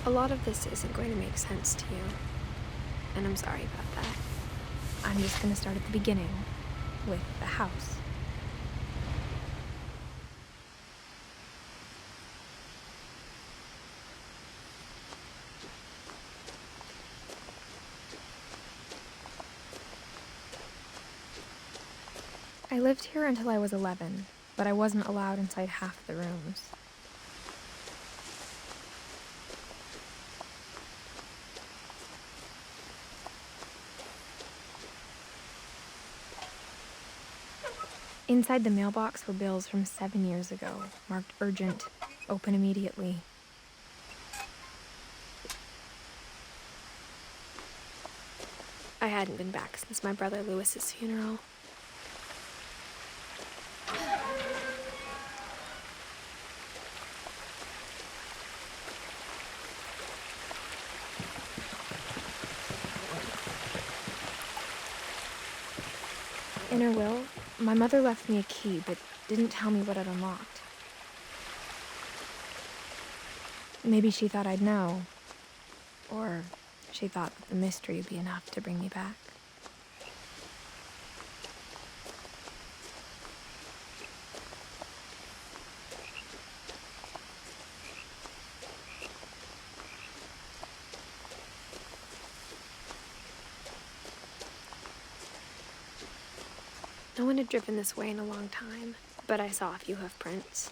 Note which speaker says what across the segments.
Speaker 1: A lot of this isn't going to make sense to you, and I'm sorry about that. I'm just going to start at the beginning, with the house. I lived here until I was 11, but I wasn't allowed inside half the rooms. Inside the mailbox were bills from 7 years ago, marked urgent, open immediately. I hadn't been back since my brother Lewis's funeral. In her will, my mother left me a key, but didn't tell me what it unlocked. Maybe she thought I'd know, or she thought that the mystery would be enough to bring me back. No one had driven this way in a long time, but I saw a few hoof prints.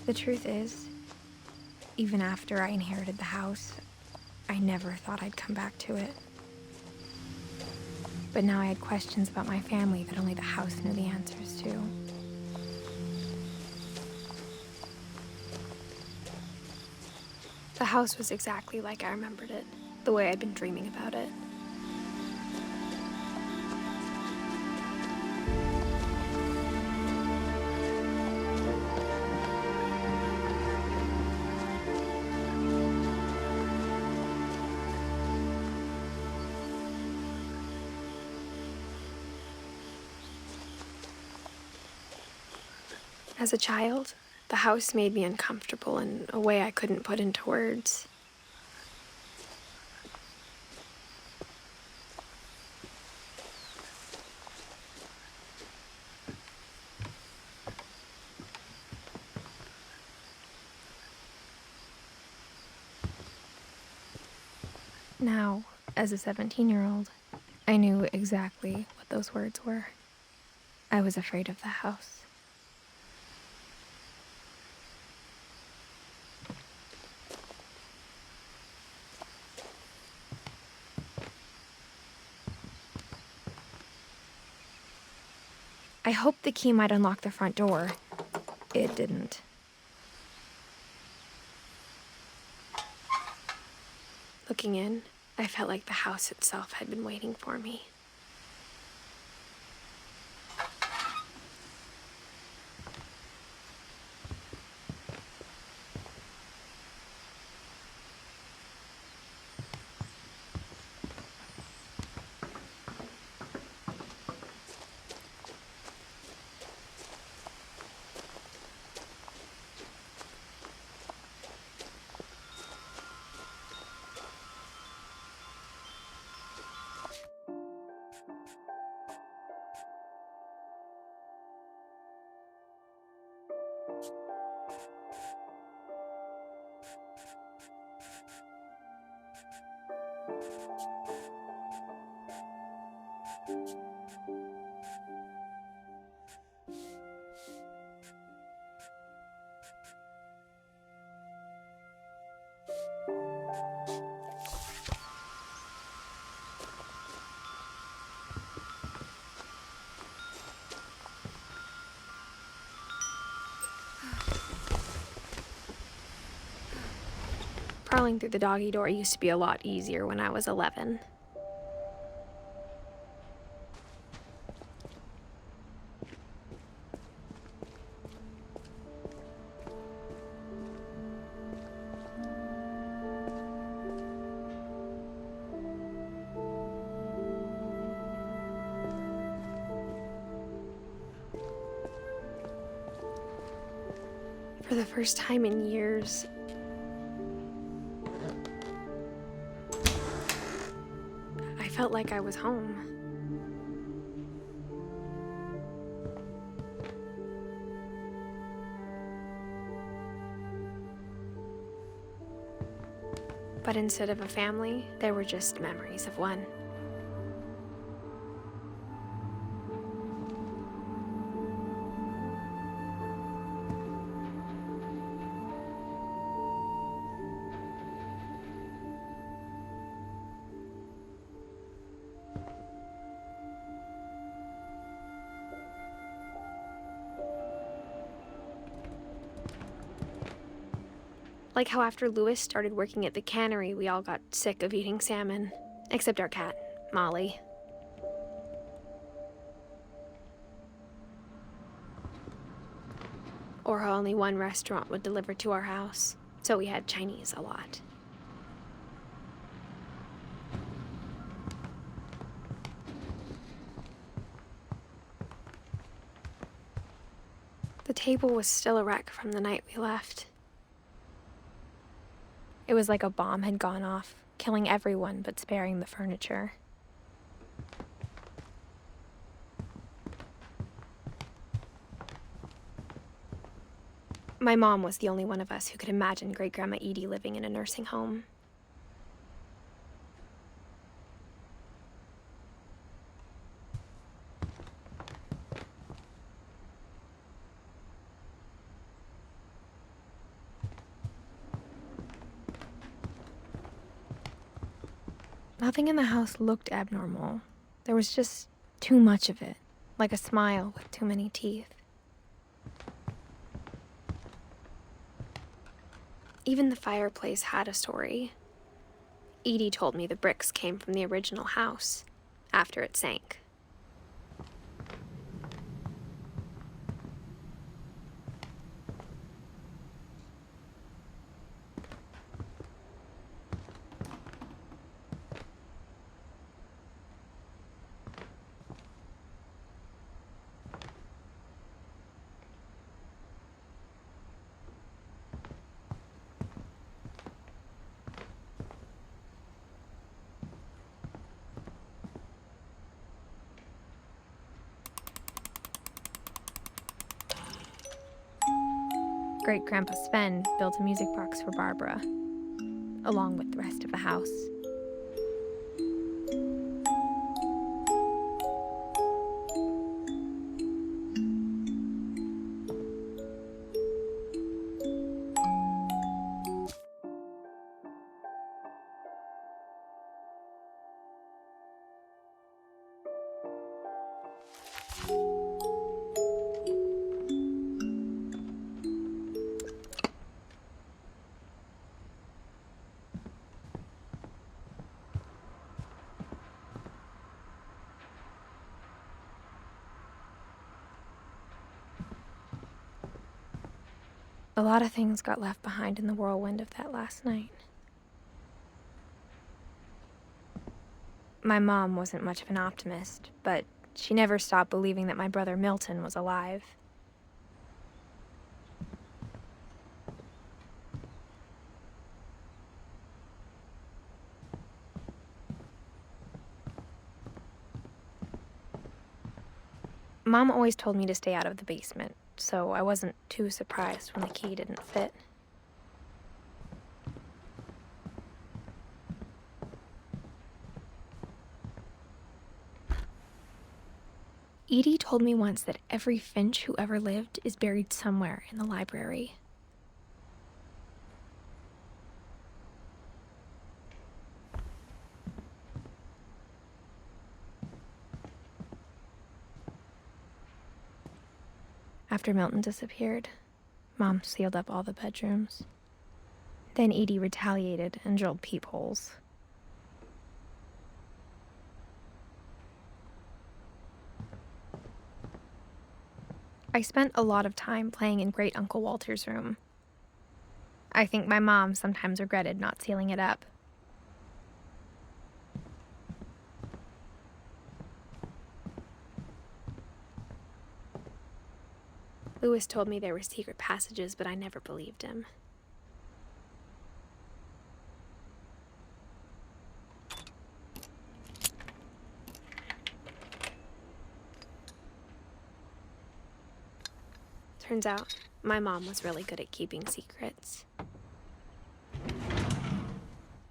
Speaker 1: The truth is, even after I inherited the house, I never thought I'd come back to it. But now I had questions about my family that only the house knew the answers to. The house was exactly like I remembered it, the way I'd been dreaming about it. As a child, the house made me uncomfortable in a way I couldn't put into words. Now, as a 17-year-old, I knew exactly what those words were. I was afraid of the house. I hoped the key might unlock the front door. It didn't. Looking in, I felt like the house itself had been waiting for me. Crawling through the doggy door used to be a lot easier when I was 11. For the first time in years, I felt like I was home. But instead of a family, there were just memories of one. Like how after Lewis started working at the cannery, we all got sick of eating salmon. Except our cat, Molly. Or how only one restaurant would deliver to our house, so we had Chinese a lot. The table was still a wreck from the night we left. It was like a bomb had gone off, killing everyone but sparing the furniture. My mom was the only one of us who could imagine Great-Grandma Edie living in a nursing home. Nothing in the house looked abnormal. There was just too much of it, like a smile with too many teeth. Even the fireplace had a story. Edie told me the bricks came from the original house, after it sank. Great-Grandpa Sven built a music box for Barbara, along with the rest of the house. A lot of things got left behind in the whirlwind of that last night. My mom wasn't much of an optimist, but she never stopped believing that my brother Milton was alive. Mom always told me to stay out of the basement, so I wasn't too surprised when the key didn't fit. Edie told me once that every Finch who ever lived is buried somewhere in the library. After Milton disappeared, Mom sealed up all the bedrooms. Then Edie retaliated and drilled peepholes. I spent a lot of time playing in Great Uncle Walter's room. I think my mom sometimes regretted not sealing it up. Lewis told me there were secret passages, but I never believed him. Turns out, my mom was really good at keeping secrets.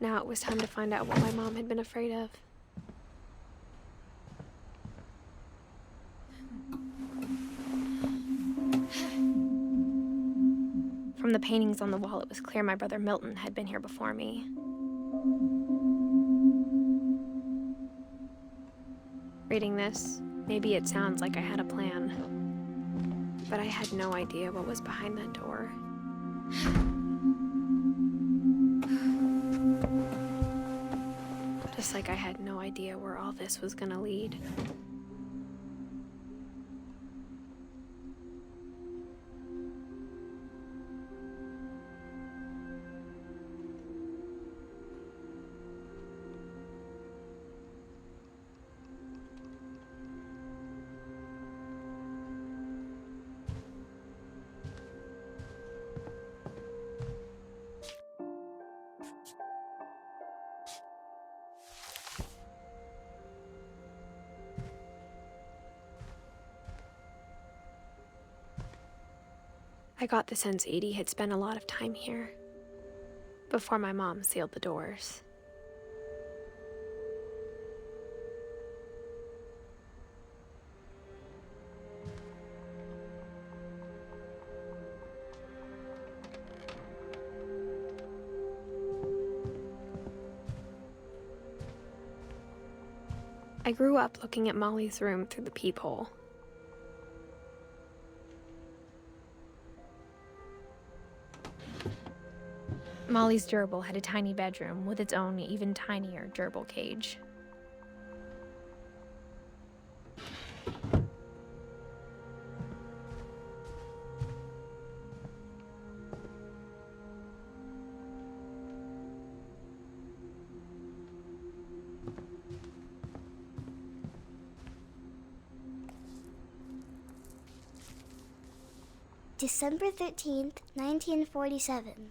Speaker 1: Now it was time to find out what my mom had been afraid of. From the paintings on the wall, it was clear my brother Milton had been here before me. Reading this, maybe it sounds like I had a plan. But I had no idea what was behind that door. Just like I had no idea where all this was gonna lead. I got the sense Edie had spent a lot of time here, before my mom sealed the doors. I grew up looking at Molly's room through the peephole. Molly's gerbil had a tiny bedroom with its own even tinier gerbil cage.
Speaker 2: December 13th, 1947.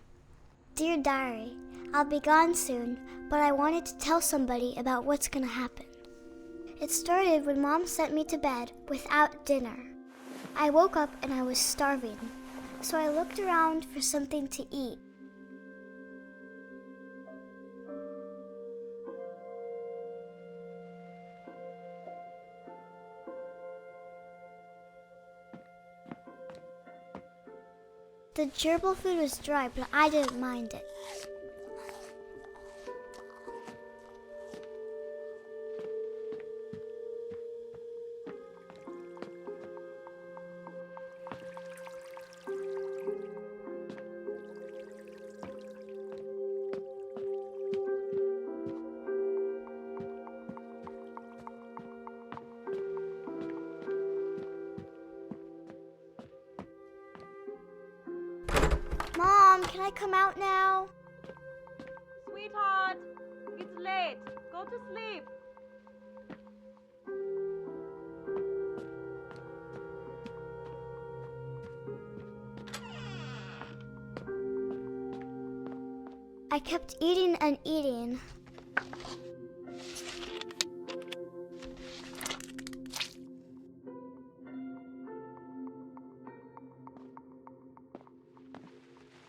Speaker 2: Dear Diary, I'll be gone soon, but I wanted to tell somebody about what's gonna happen. It started when Mom sent me to bed without dinner. I woke up and I was starving, so I looked around for something to eat. The gerbil food was dry, but I didn't mind it. Mom, can I come out now?
Speaker 3: Sweetheart, it's late. Go to sleep.
Speaker 2: I kept eating and eating.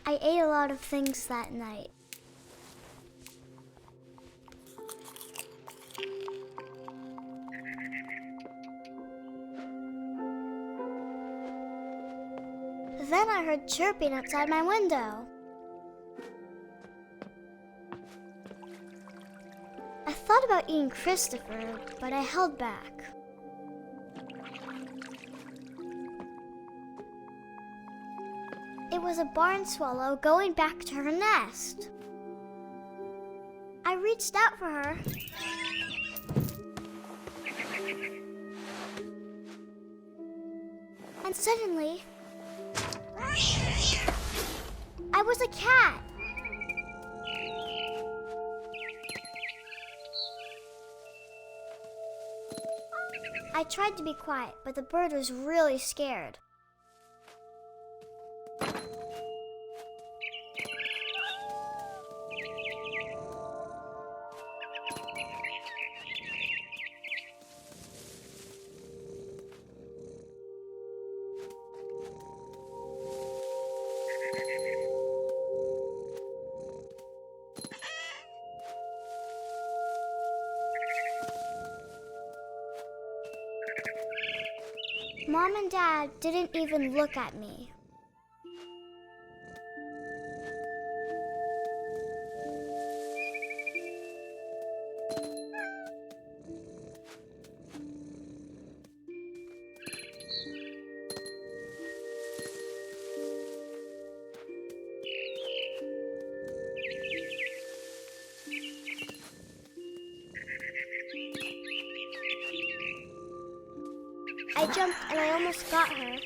Speaker 2: I ate a lot of things that night. Then I heard chirping outside my window. I thought about eating Christopher, but I held back. It was a barn swallow going back to her nest. I reached out for her. And suddenly, I was a cat. I tried to be quiet, but the bird was really scared. Mom and Dad didn't even look at me. I jumped and I almost got her.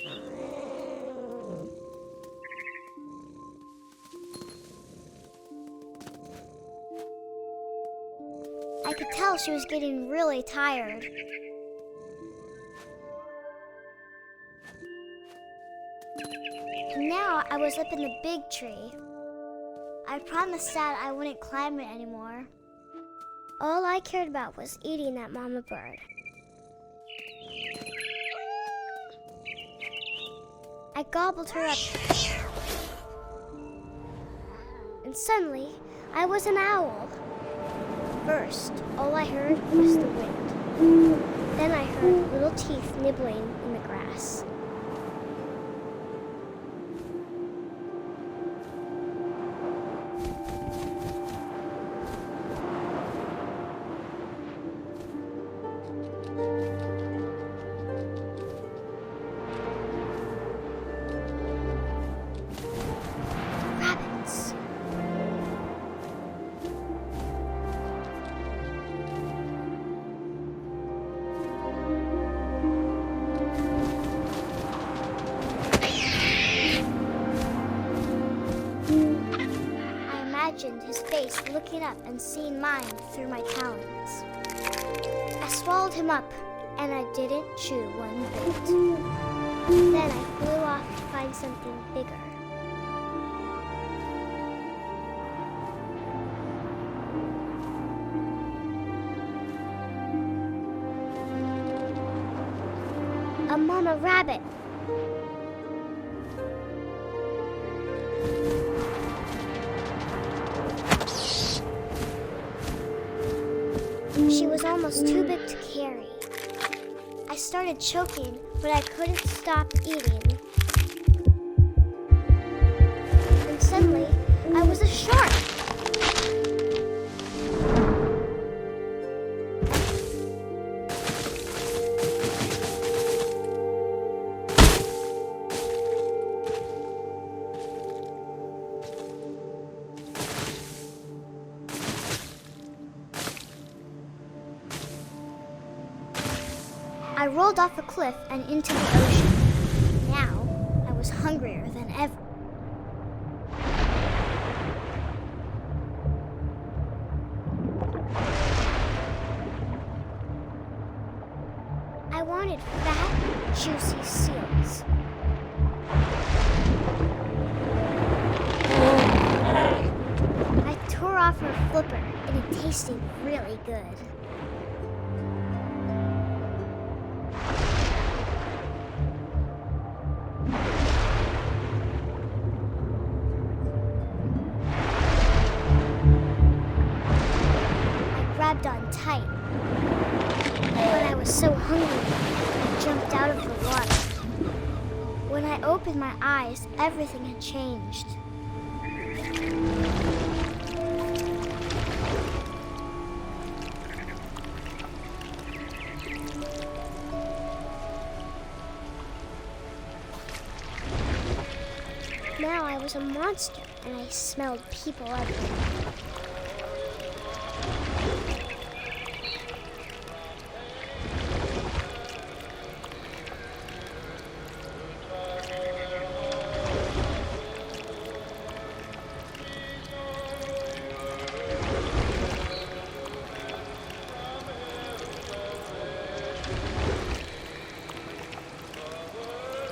Speaker 2: I could tell she was getting really tired. And now I was up in the big tree. I promised Dad I wouldn't climb it anymore. All I cared about was eating that mama bird. I gobbled her up. And suddenly, I was an owl. First, all I heard was the wind. Then I heard little teeth nibbling in the grass. His face looking up and seeing mine through my talons. I swallowed him up, and I didn't chew one bit. Then I flew off to find something bigger. A mama rabbit. She was almost too big to carry. I started choking, but I couldn't stop eating. And suddenly, I was a shark. I rolled off a cliff and into the ocean. Now, I was hungrier than ever. I wanted fat, juicy seals. I tore off her flipper, and it tasted really good. When I opened my eyes, everything had changed. Now I was a monster, and I smelled people everywhere.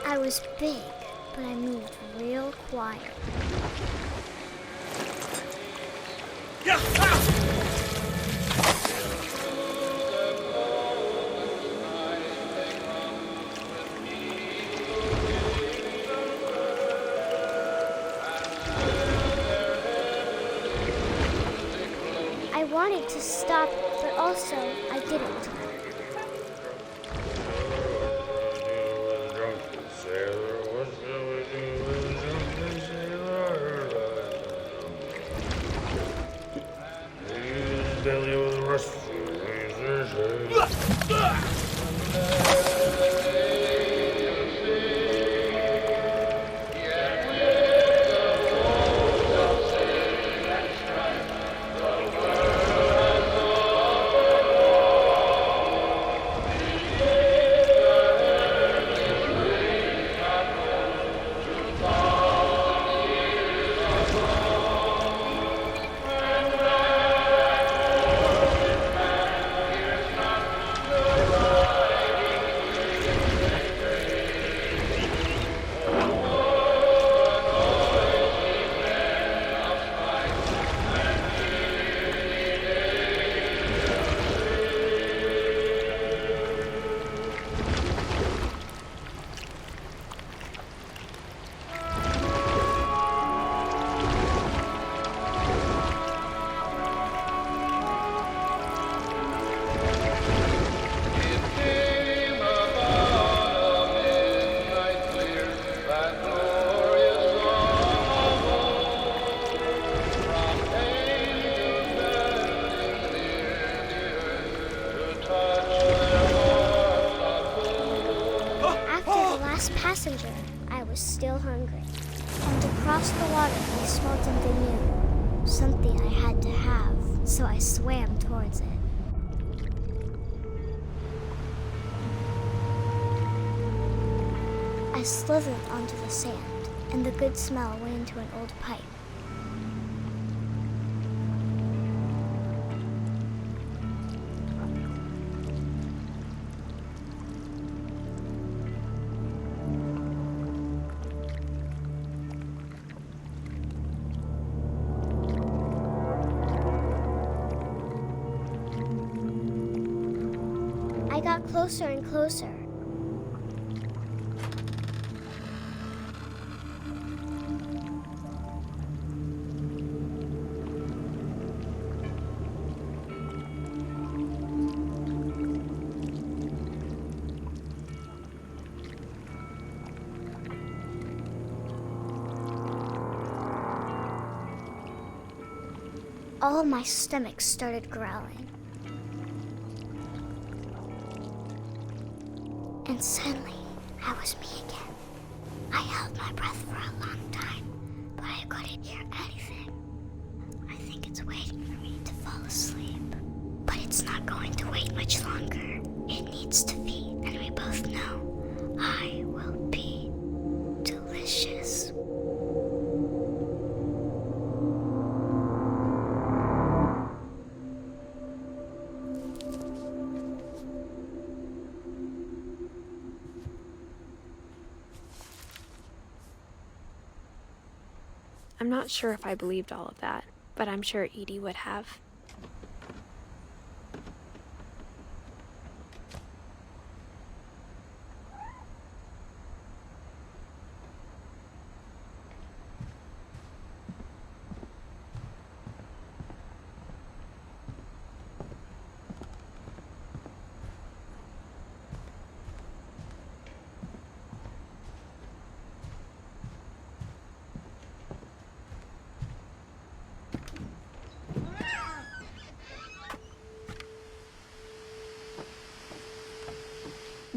Speaker 2: I was big, but I moved real quiet. I wanted to stop, but also I didn't. Passenger, I was still hungry. And across the water, I smelled something new. Something I had to have, so I swam towards it. I slithered onto the sand, and the good smell went into an old pipe. I got closer and closer. All my stomach started growling. And suddenly, I was me again. I held my breath for a long time, but I couldn't hear anything. I think it's waiting for me to fall asleep. But it's not going to wait much longer. It needs to feed, and we both know I will be delicious.
Speaker 1: I'm not sure if I believed all of that, but I'm sure Edie would have.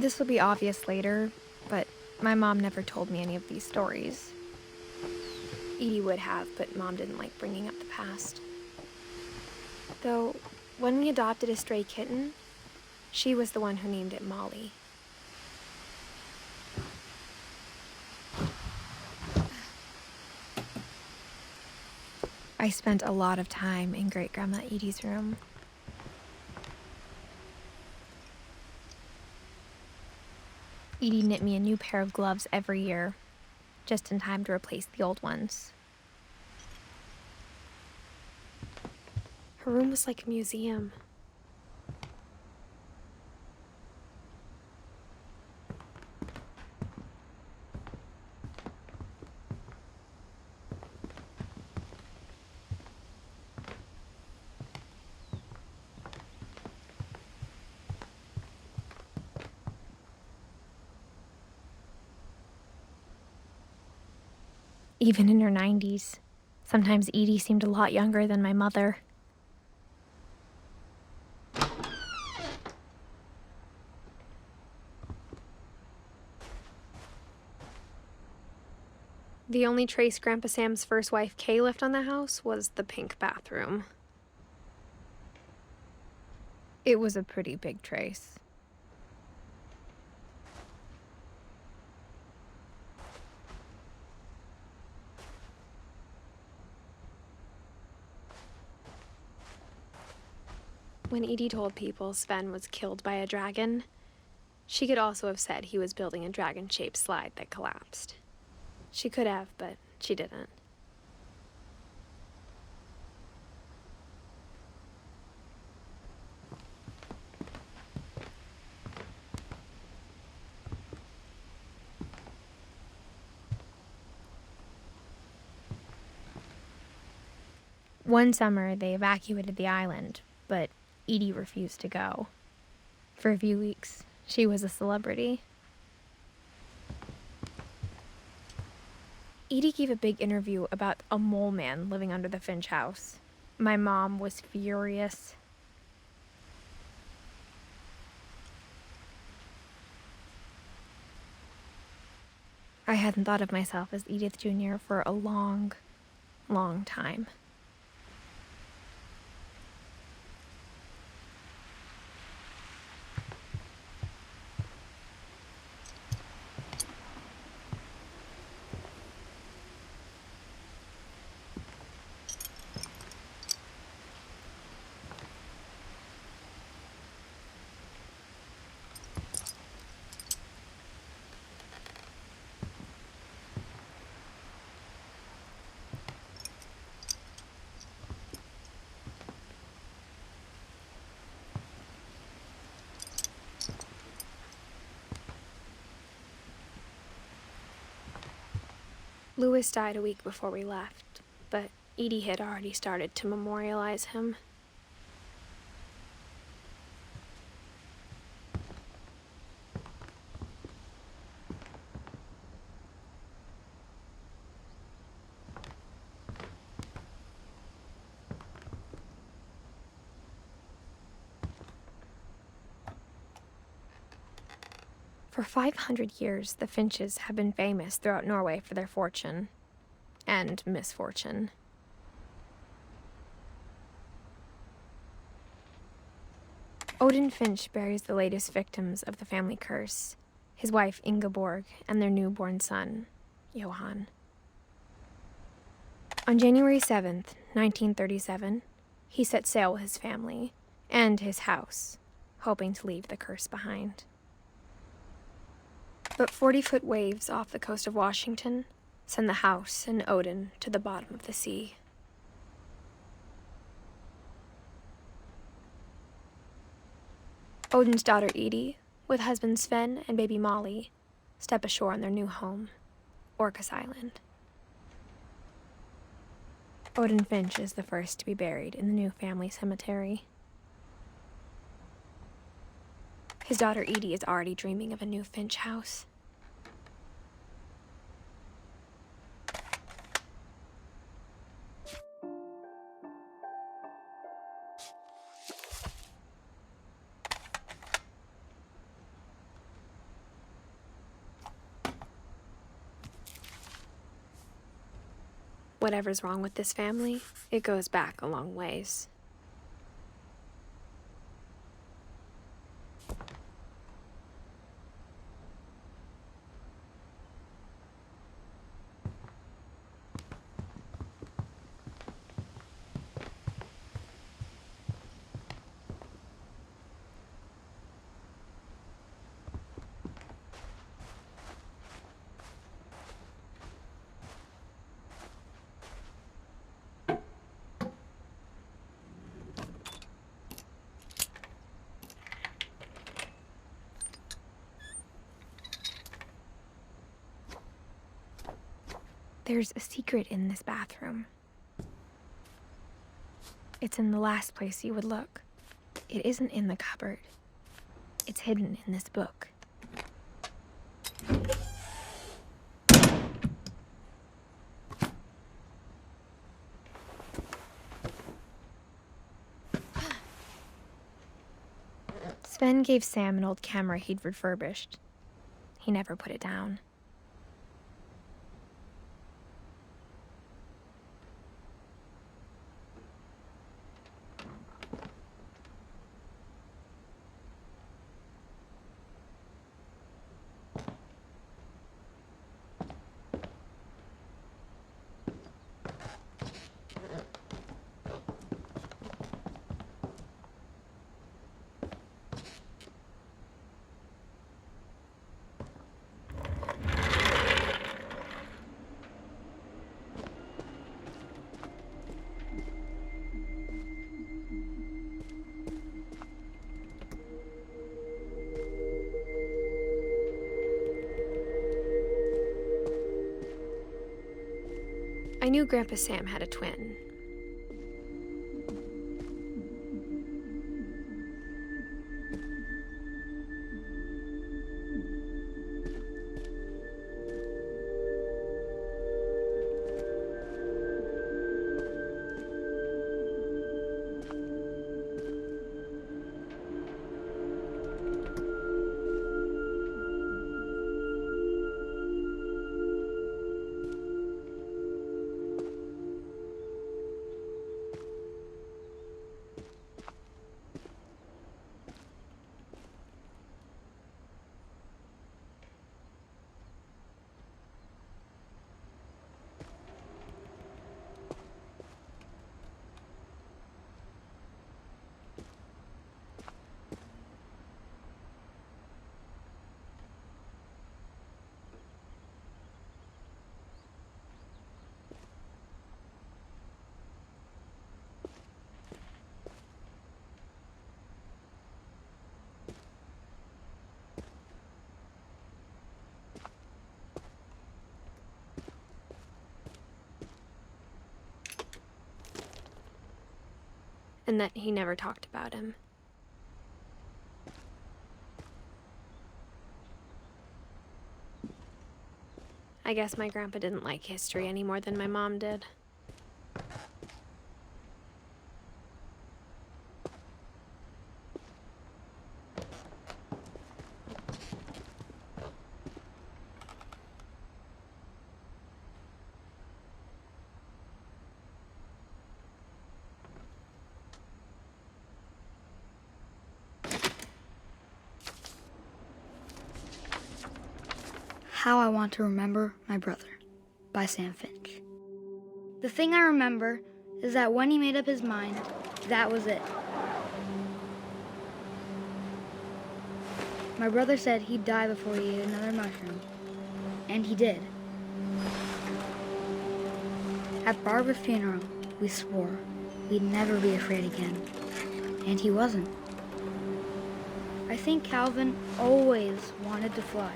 Speaker 1: This will be obvious later, but my mom never told me any of these stories. Edie would have, but Mom didn't like bringing up the past. Though, when we adopted a stray kitten, she was the one who named it Molly. I spent a lot of time in Great-Grandma Edie's room. Edie knit me a new pair of gloves every year, just in time to replace the old ones. Her room was like a museum. Even in her 90s, sometimes Edie seemed a lot younger than my mother. The only trace Grandpa Sam's first wife, Kay, left on the house was the pink bathroom. It was a pretty big trace. When Edie told people Sven was killed by a dragon, she could also have said he was building a dragon-shaped slide that collapsed. She could have, but she didn't. One summer, they evacuated the island, but Edie refused to go. For a few weeks, she was a celebrity. Edie gave a big interview about a mole man living under the Finch house. My mom was furious. I hadn't thought of myself as Edith Jr. for a long, long time. Louis died a week before we left, but Edie had already started to memorialize him. For 500 years, the Finches have been famous throughout Norway for their fortune and misfortune. Odin Finch buries the latest victims of the family curse, his wife Ingeborg and their newborn son, Johan. On January 7th, 1937, he set sail with his family and his house, hoping to leave the curse behind. But 40-foot waves off the coast of Washington send the house and Odin to the bottom of the sea. Odin's daughter Edie, with husband Sven and baby Molly, step ashore on their new home, Orcas Island. Odin Finch is the first to be buried in the new family cemetery. His daughter Edie is already dreaming of a new Finch house. Whatever's wrong with this family, it goes back a long ways. There's a secret in this bathroom. It's in the last place you would look. It isn't in the cupboard. It's hidden in this book. Sven gave Sam an old camera he'd refurbished. He never put it down. I knew Grandpa Sam had a twin. And that he never talked about him. I guess my grandpa didn't like history any more than my mom did.
Speaker 4: How I Want to Remember My Brother by Sam Finch. The thing I remember is that when he made up his mind, that was it. My brother said he'd die before he ate another mushroom, and he did. At Barbara's funeral, we swore we'd never be afraid again, and he wasn't. I think Calvin always wanted to fly.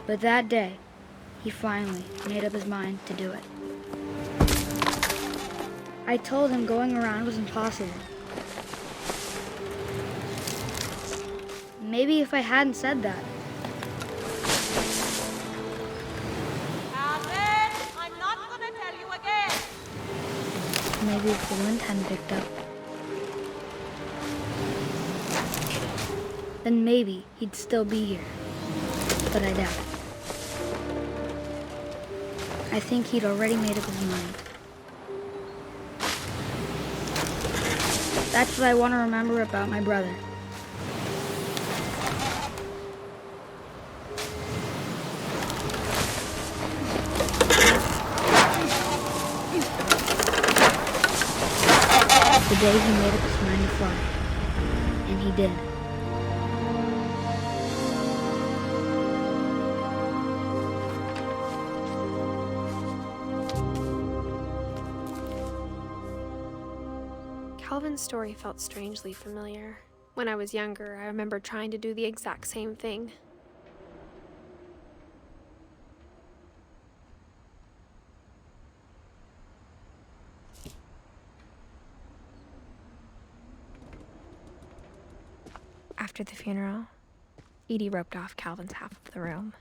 Speaker 4: But that day, he finally made up his mind to do it. I told him going around was impossible. Maybe if I hadn't said that.
Speaker 3: Alvin, I'm not gonna tell you again.
Speaker 4: Maybe if the wind hadn't picked up. then maybe he'd still be here. But I doubt it. I think he'd already made up his mind. That's what I want to remember about my brother. The day he made up his mind to fly. And he did.
Speaker 1: Calvin's story felt strangely familiar. When I was younger, I remember trying to do the exact same thing. After the funeral, Edie roped off Calvin's half of the room.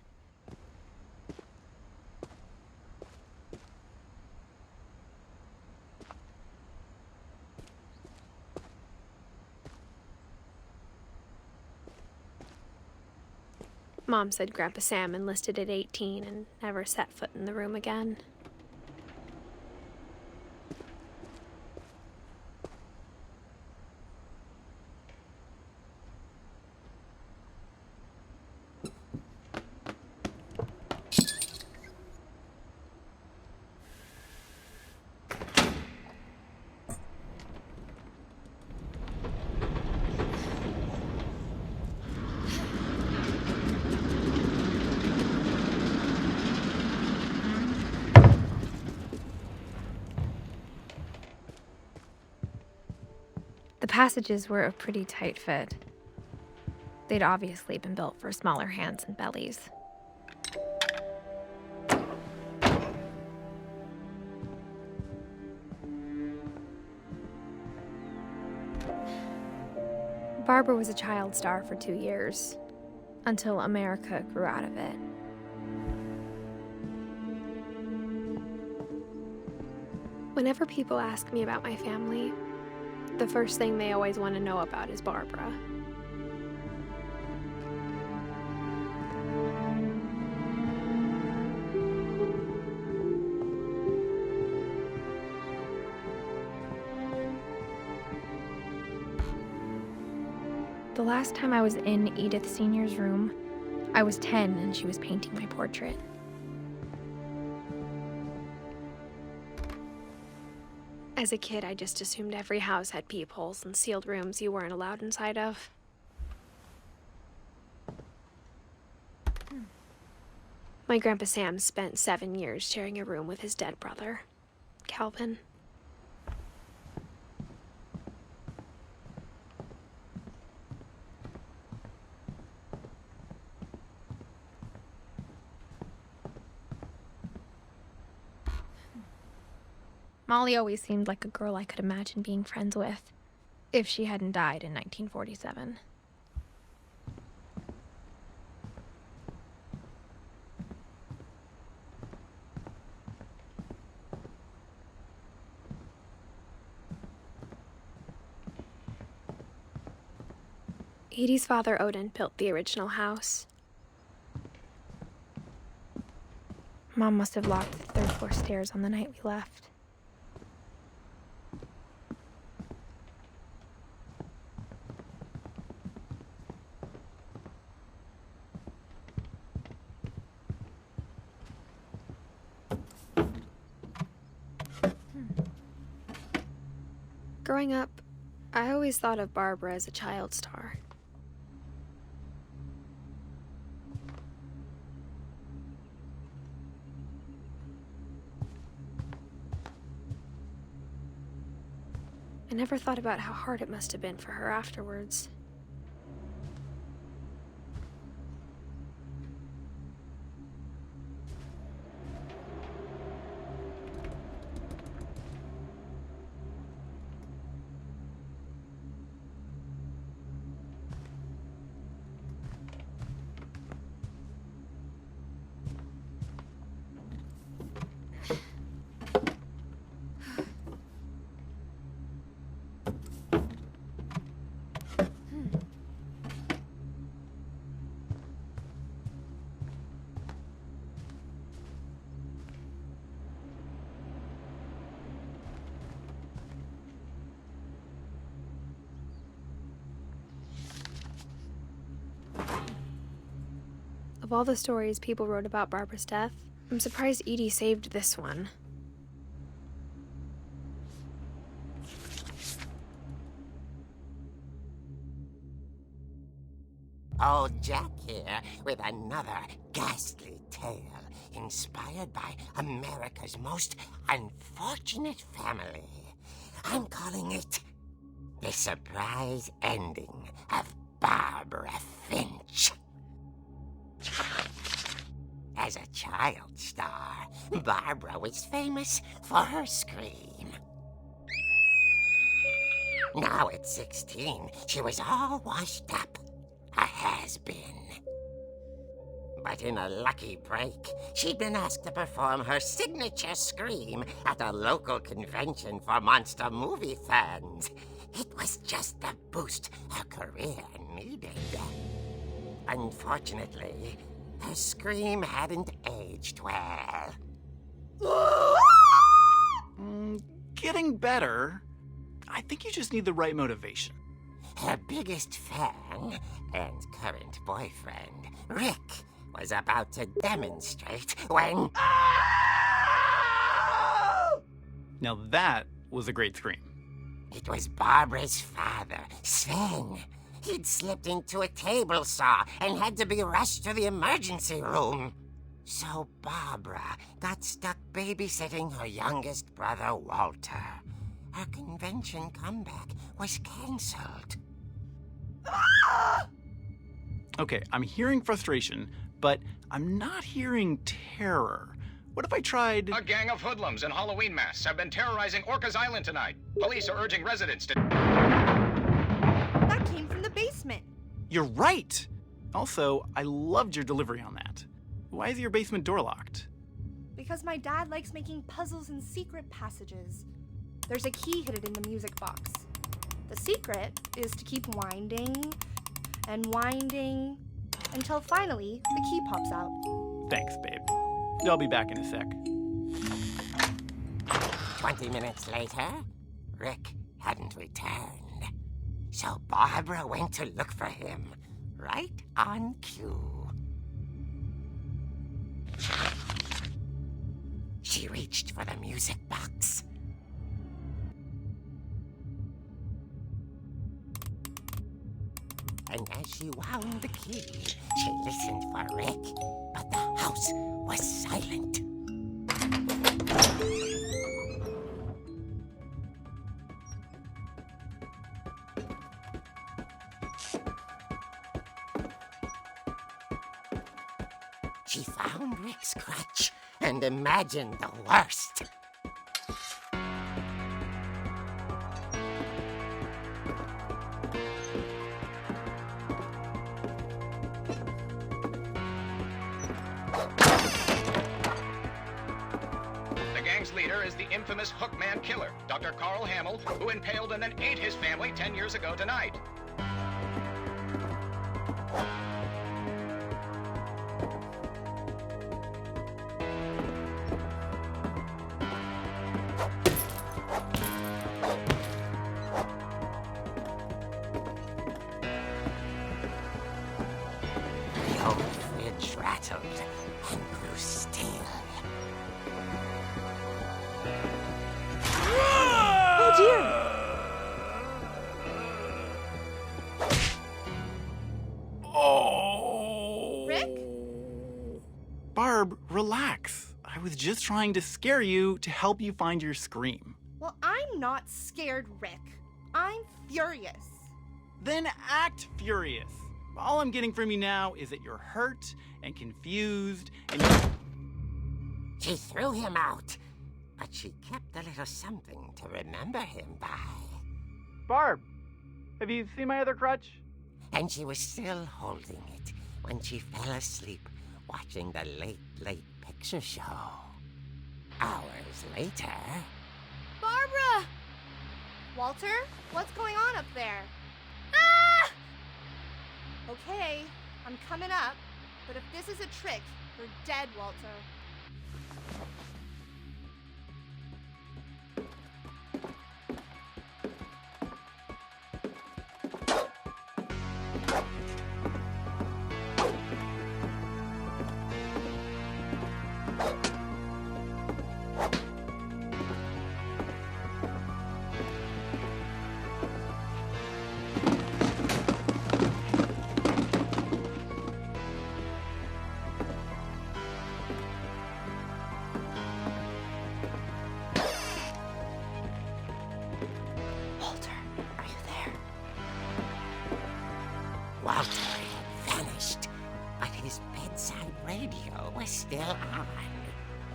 Speaker 1: Mom said Grandpa Sam enlisted at 18 and never set foot in the room again. The passages were a pretty tight fit. They'd obviously been built for smaller hands and bellies. Barbara was a child star for 2 years, until America grew out of it. Whenever people ask me about my family, the first thing they always want to know about is Barbara. The last time I was in Edith Sr.'s room, I was 10 and she was painting my portrait. As a kid, I just assumed every house had peepholes and sealed rooms you weren't allowed inside of. My Grandpa Sam spent 7 years sharing a room with his dead brother, Calvin. Molly always seemed like a girl I could imagine being friends with, if she hadn't died in 1947. Edie's father, Odin, built the original house. Mom must have locked the third floor stairs on the night we left. Growing up, I always thought of Barbara as a child star. I never thought about how hard it must have been for her afterwards. Of all the stories people wrote about Barbara's death, I'm surprised Edie saved this one.
Speaker 5: Old Jack here with another ghastly tale inspired by America's most unfortunate family. I'm calling it The Surprise Ending of Barbara Finch. As a child star, Barbara was famous for her scream. Now at 16, she was all washed up. A has-been. But in a lucky break, she'd been asked to perform her signature scream at a local convention for monster movie fans. It was just the boost her career needed. Unfortunately, her scream hadn't aged well.
Speaker 6: Getting better. I think you just need the right motivation.
Speaker 5: Her biggest fan and current boyfriend, Rick, was about to demonstrate when...
Speaker 6: Now that was a great scream.
Speaker 5: It was Barbara's father, Sven. He'd slipped into a table saw and had to be rushed to the emergency room. So Barbara got stuck babysitting her youngest brother, Walter. Her convention comeback was cancelled.
Speaker 6: Okay, I'm hearing frustration, but I'm not hearing terror. What if I tried...
Speaker 7: A gang of hoodlums in Halloween masks have been terrorizing Orcas Island tonight. Police are urging residents to...
Speaker 3: That came from the basement.
Speaker 6: You're right! Also, I loved your delivery on that. Why is your basement door locked?
Speaker 3: Because my dad likes making puzzles and secret passages. There's a key hidden in the music box. The secret is to keep winding and winding until finally the key pops out.
Speaker 6: Thanks, babe. I'll be back in a sec.
Speaker 5: 20 minutes later, Rick hadn't returned. So Barbara went to look for him, right on cue. She reached for the music box. And as she wound the key, she listened for Rick, but the house was silent. She found Rick's crutch and imagined the worst.
Speaker 7: The gang's leader is the infamous Hookman killer, Dr. Carl Hamill, who impaled and then ate his family 10 years ago tonight.
Speaker 5: The old fridge rattled and grew still.
Speaker 3: Oh dear!
Speaker 6: Oh!
Speaker 3: Rick?
Speaker 6: Barb, relax. I was just trying to scare you to help you find your scream.
Speaker 3: Well, I'm not scared, Rick. I'm furious.
Speaker 6: Then act furious. All I'm getting from you now is that you're hurt and confused and
Speaker 5: She threw him out, but she kept a little something to remember him by.
Speaker 6: Barb, have you seen my other crutch?
Speaker 5: And she was still holding it when she fell asleep watching the late picture show. Hours later...
Speaker 3: Barbara! Walter, what's going on up there? Ah! Okay, I'm coming up, but if this is a trick, you're dead, Walter.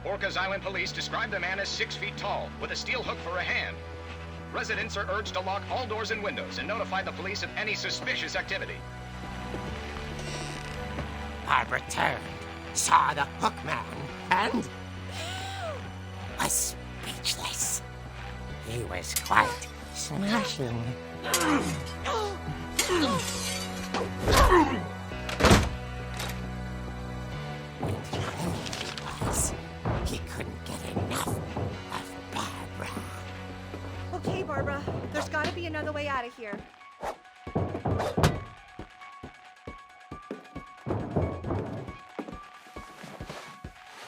Speaker 7: Orcas Island police describe the man as 6 feet tall, with a steel hook for a hand. Residents are urged to lock all doors and windows and notify the police of any suspicious activity.
Speaker 5: Barbara turned, saw the hook man, and was speechless. He was quite smashing. He couldn't get enough of Barbara.
Speaker 3: Okay, Barbara, there's gotta be another way out of here.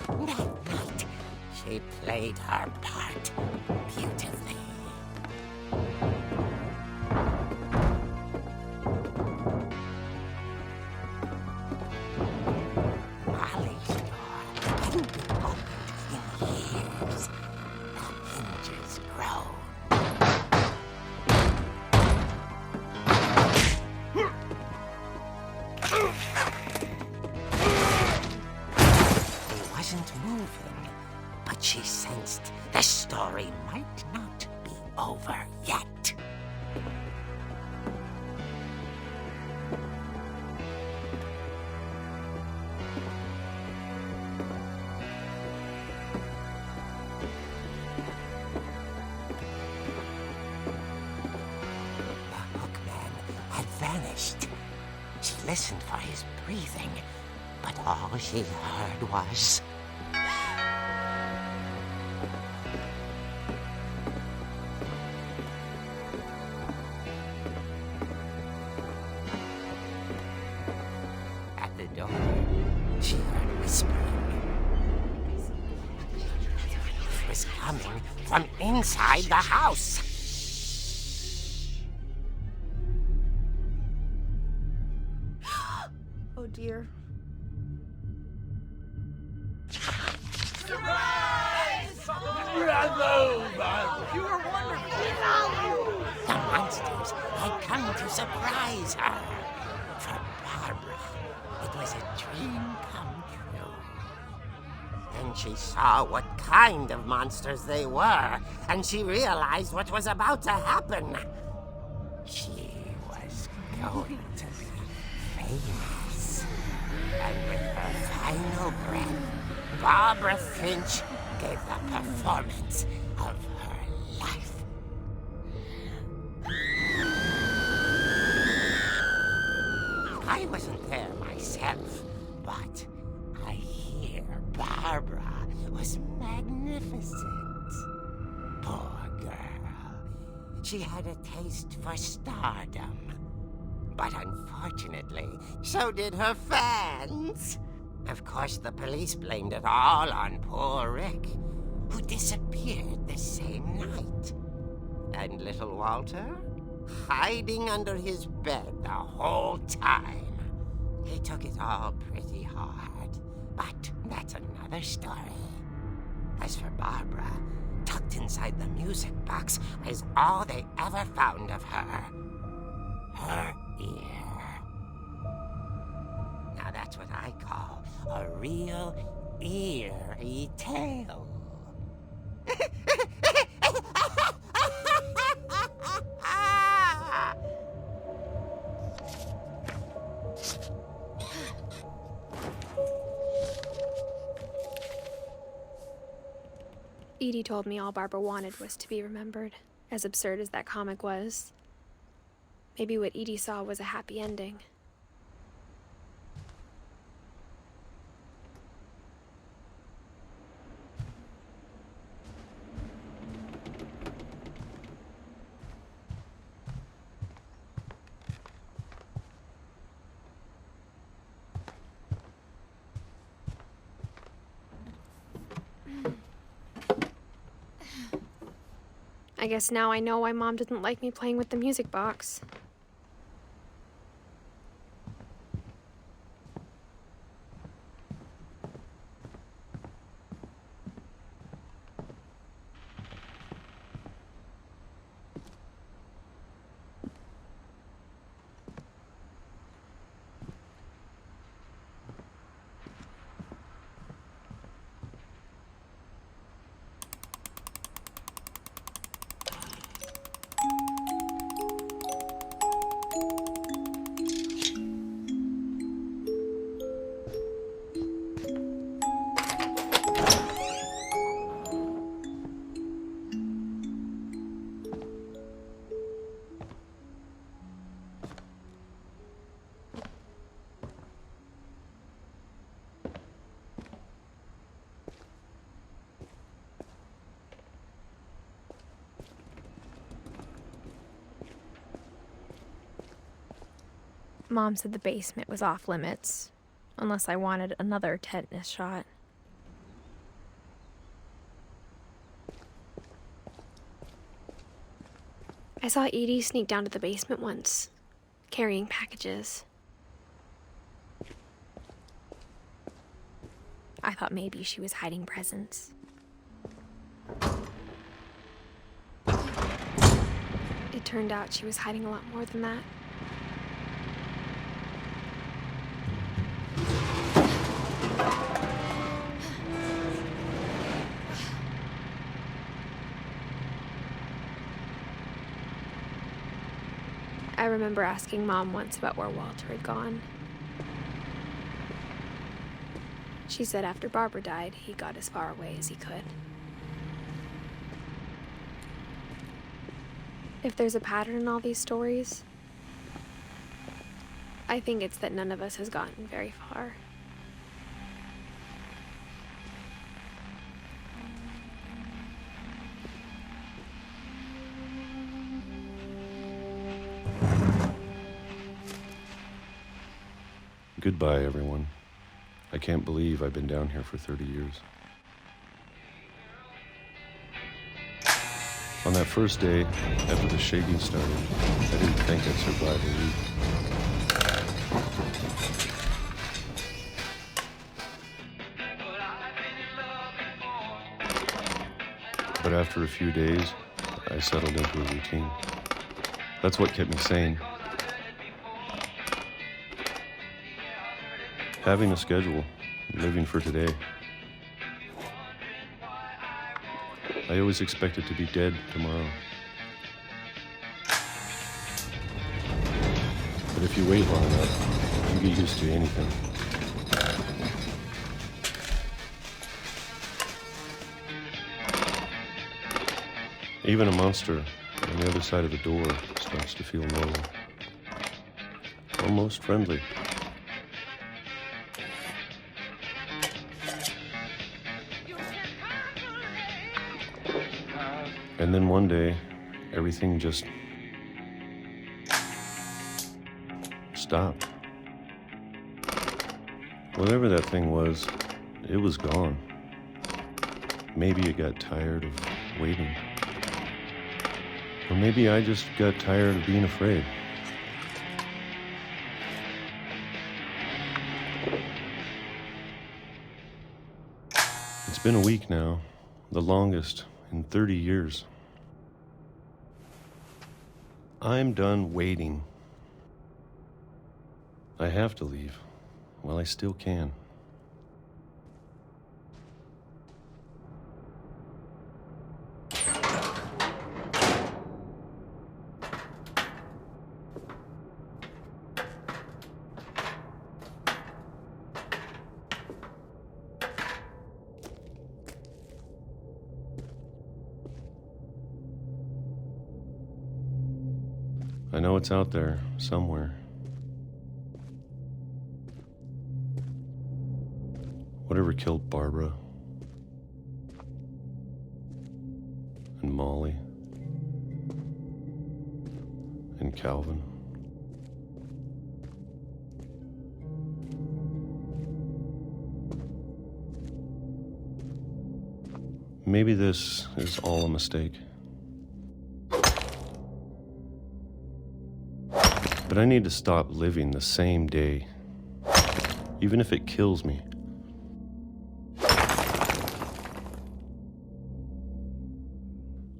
Speaker 5: That night, she played her part beautifully. Molly's door hadn't been opened in years. The hinges groaned. He wasn't moving, but she sensed the story might not be over yet. The hookman had vanished. She listened for his breathing, but all she heard was... At the door, she heard whispering. It was coming from inside the house.
Speaker 3: Oh dear.
Speaker 5: The monsters had come to surprise her. For Barbara, it was a dream come true. Then she saw what kind of monsters they were, and she realized what was about to happen. She was going to be famous. And with her final breath, Barbara Finch gave the performance of her life. I wasn't there myself, but I hear Barbara was magnificent. Poor girl. She had a taste for stardom. But unfortunately, so did her fans. Of course, the police blamed it all on poor Rick, who disappeared the same night. And little Walter? Hiding under his bed the whole time. He took it all pretty hard, but that's another story. As for Barbara, tucked inside the music box was all they ever found of her. Her ear. Now that's what I call a real eerie tale.
Speaker 1: Edie told me all Barbara wanted was to be remembered, as absurd as that comic was. Maybe what Edie saw was a happy ending. I guess now I know why Mom didn't like me playing with the music box. Mom said the basement was off limits, unless I wanted another tetanus shot. I saw Edie sneak down to the basement once, carrying packages. I thought maybe she was hiding presents. It turned out she was hiding a lot more than that. I remember asking Mom once about where Walter had gone. She said after Barbara died, he got as far away as he could. If there's a pattern in all these stories, I think it's that none of us has gotten very far.
Speaker 8: Goodbye, everyone. I can't believe I've been down here for 30 years. On that first day, after the shaking started, I didn't think I'd survive a week. But after a few days, I settled into a routine. That's what kept me sane. Having a schedule, living for today. I always expected to be dead tomorrow. But if you wait long enough, you get used to anything. Even a monster on the other side of the door starts to feel normal. Almost friendly. And then one day, everything just stopped. Whatever that thing was, it was gone. Maybe it got tired of waiting. Or maybe I just got tired of being afraid. It's been a week now, the longest in 30 years. I'm done waiting. I have to leave while I still can. I know it's out there, somewhere. Whatever killed Barbara and Molly and Calvin. Maybe this is all a mistake. But I need to stop living the same day, even if it kills me.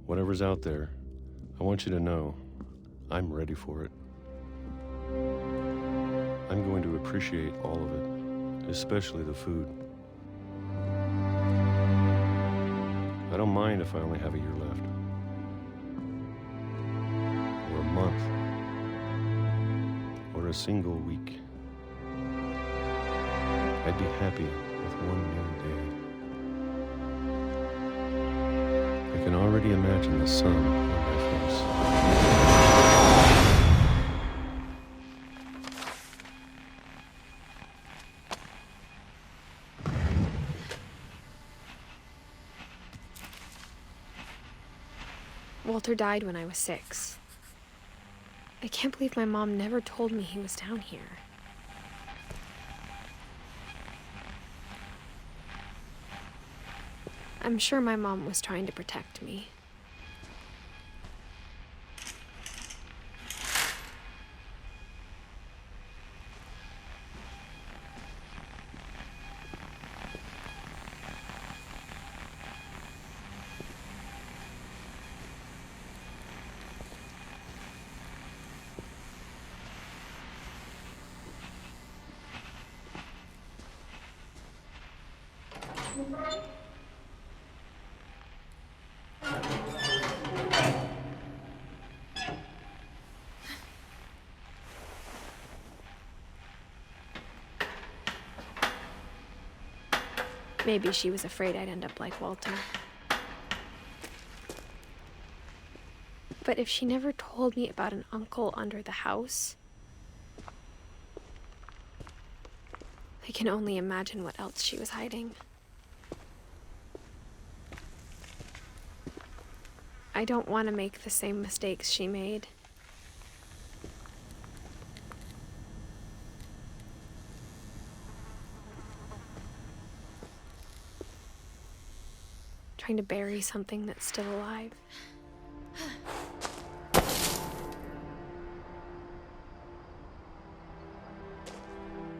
Speaker 8: Whatever's out there, I want you to know I'm ready for it. I'm going to appreciate all of it, especially the food. I don't mind if I only have a year left, or a month, or a single week. I'd be happy with one new day. I can already imagine the sun on my face.
Speaker 1: Walter died when I was 6. I can't believe my mom never told me he was down here. I'm sure my mom was trying to protect me. Maybe she was afraid I'd end up like Walter. But if she never told me about an uncle under the house, I can only imagine what else she was hiding. I don't want to make the same mistakes she made. Trying to bury something that's still alive.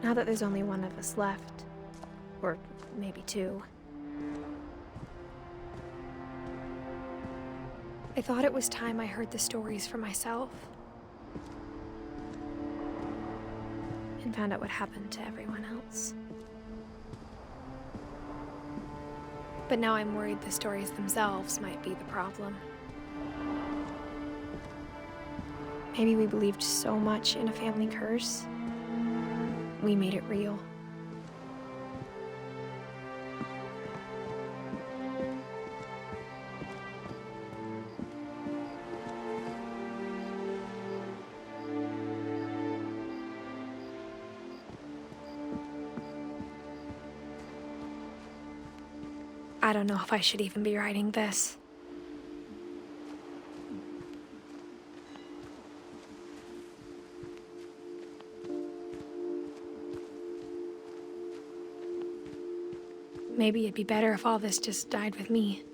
Speaker 1: Now that there's only one of us left, or maybe two, I thought it was time I heard the stories for myself and found out what happened to everyone else. But now I'm worried the stories themselves might be the problem. Maybe we believed so much in a family curse, we made it real. I don't know if I should even be writing this. Maybe it'd be better if all this just died with me.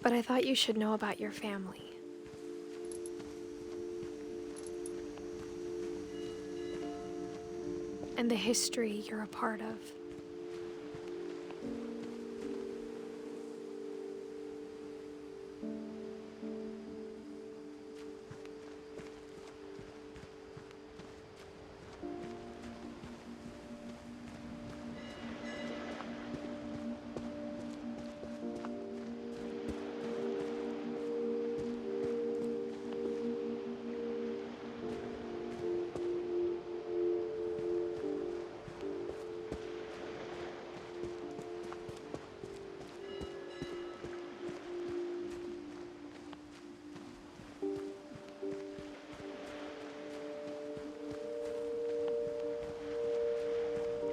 Speaker 1: But I thought you should know about your family. And the history you're a part of.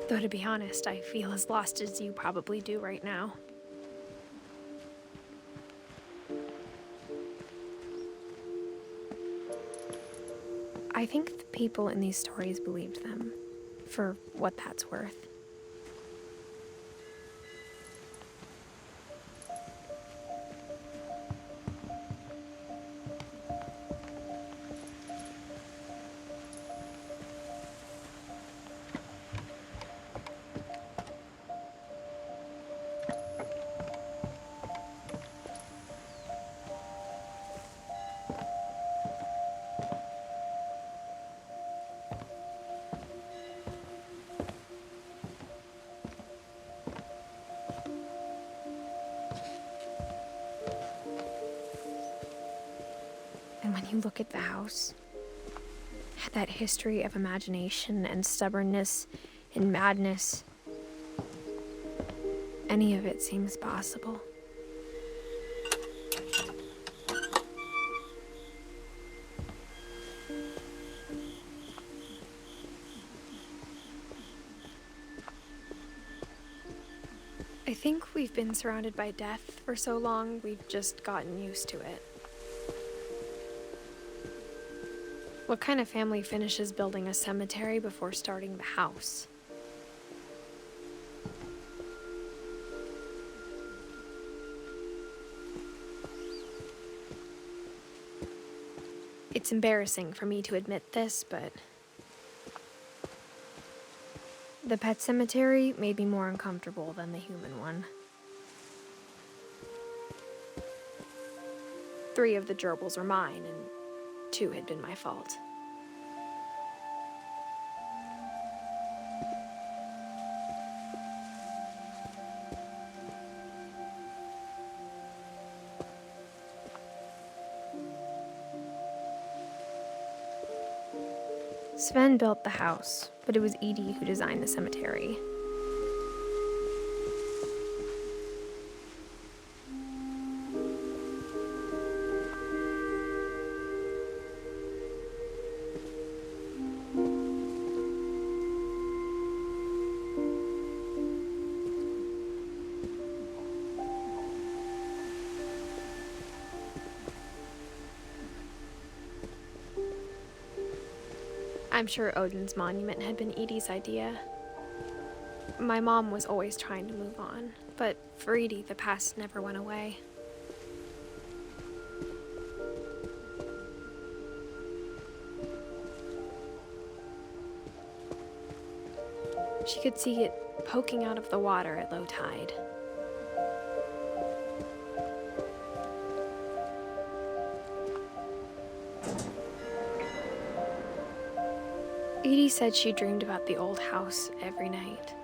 Speaker 1: Though to be honest, I feel as lost as you probably do right now. I think the people in these stories believed them, for what that's worth. And when you look at the house, that history of imagination and stubbornness and madness, any of it seems possible. I think we we've been surrounded by death for so long, we've just gotten used to it. What kind of family finishes building a cemetery before starting the house? It's embarrassing for me to admit this, but the pet cemetery made me more uncomfortable than the human one. 3 of the gerbils were mine, and 2 had been my fault. Sven built the house, but it was Edith who designed the cemetery. I'm sure Odin's monument had been Edie's idea. My mom was always trying to move on, but for Edie, the past never went away. She could see it poking out of the water at low tide. Edie said she dreamed about the old house every night.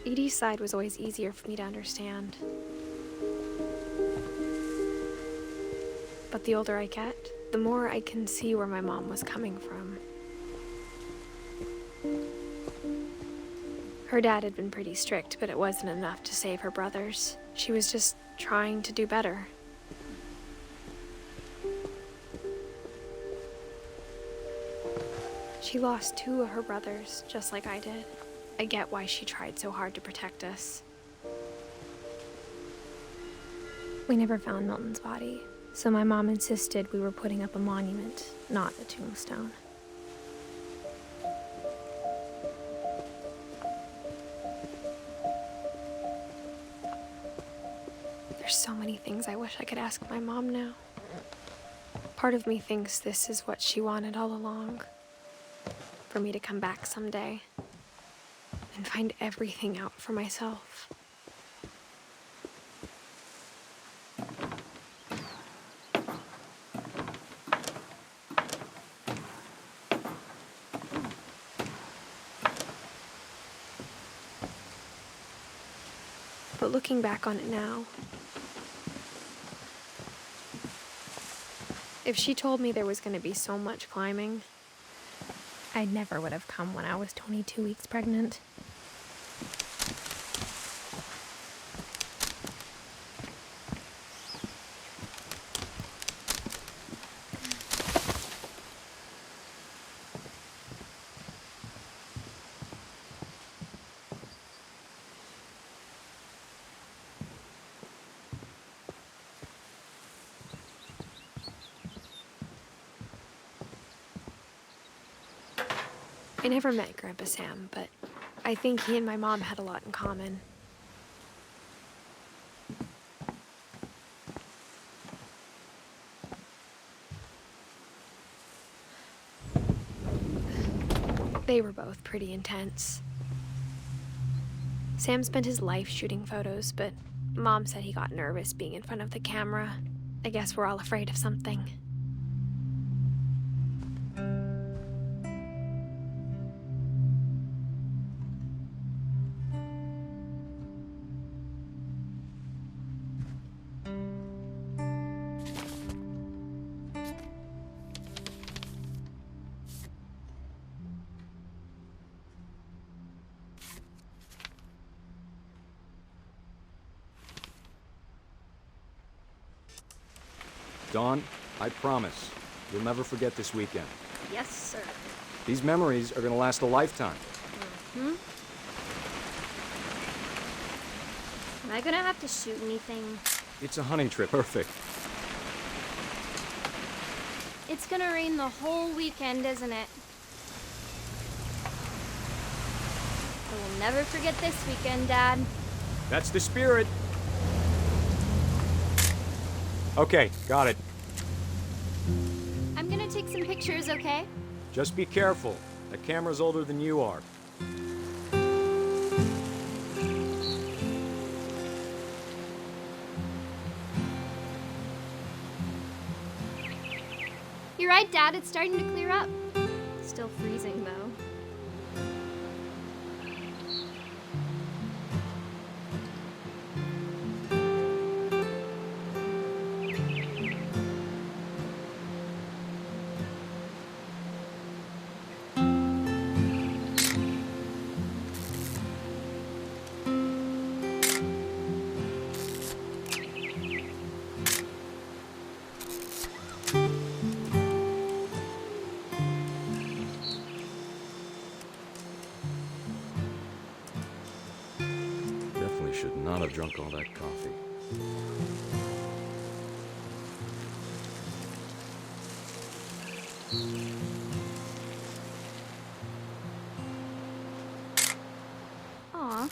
Speaker 1: Edie's side was always easier for me to understand. But the older I get, the more I can see where my mom was coming from. Her dad had been pretty strict, but it wasn't enough to save her brothers. She was just trying to do better. She lost 2 of her brothers, just like I did. I get why she tried so hard to protect us. We never found Milton's body, so my mom insisted we were putting up a monument, not a tombstone. There's so many things I wish I could ask my mom now. Part of me thinks this is what she wanted all along. For me to come back someday and find everything out for myself. But looking back on it now, if she told me there was going to be so much climbing, I never would have come when I was 22 weeks pregnant. I never met Grandpa Sam, but I think he and my mom had a lot in common. They were both pretty intense. Sam spent his life shooting photos, but Mom said he got nervous being in front of the camera. I guess we're all afraid of something.
Speaker 9: Dawn, I promise, you'll never forget this weekend.
Speaker 1: Yes, sir.
Speaker 9: These memories are gonna last a lifetime.
Speaker 1: Hmm? Am I gonna have to shoot anything?
Speaker 9: It's a hunting trip. Perfect.
Speaker 1: It's gonna rain the whole weekend, isn't it? I will never forget this weekend, Dad.
Speaker 9: That's the spirit. Okay, got it.
Speaker 1: I'm gonna take some pictures, okay?
Speaker 9: Just be careful. That camera's older than you are.
Speaker 1: You're right, Dad. It's starting to clear up. Still freezing, though.
Speaker 9: Definitely should not have drunk all that coffee.
Speaker 1: Aw.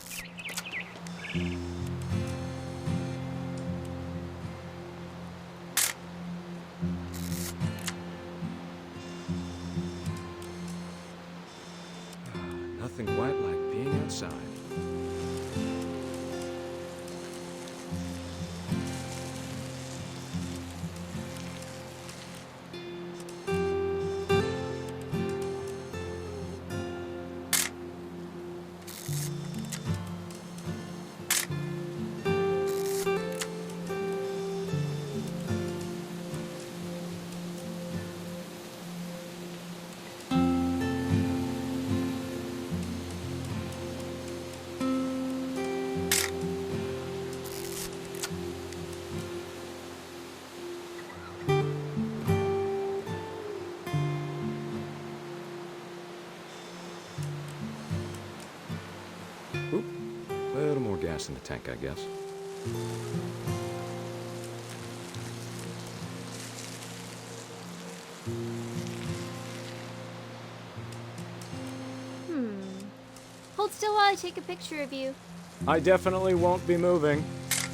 Speaker 9: Nothing quite like being outside. Oop, a little more gas in the tank, I guess.
Speaker 1: Hold still while I take a picture of you.
Speaker 9: I definitely won't be moving.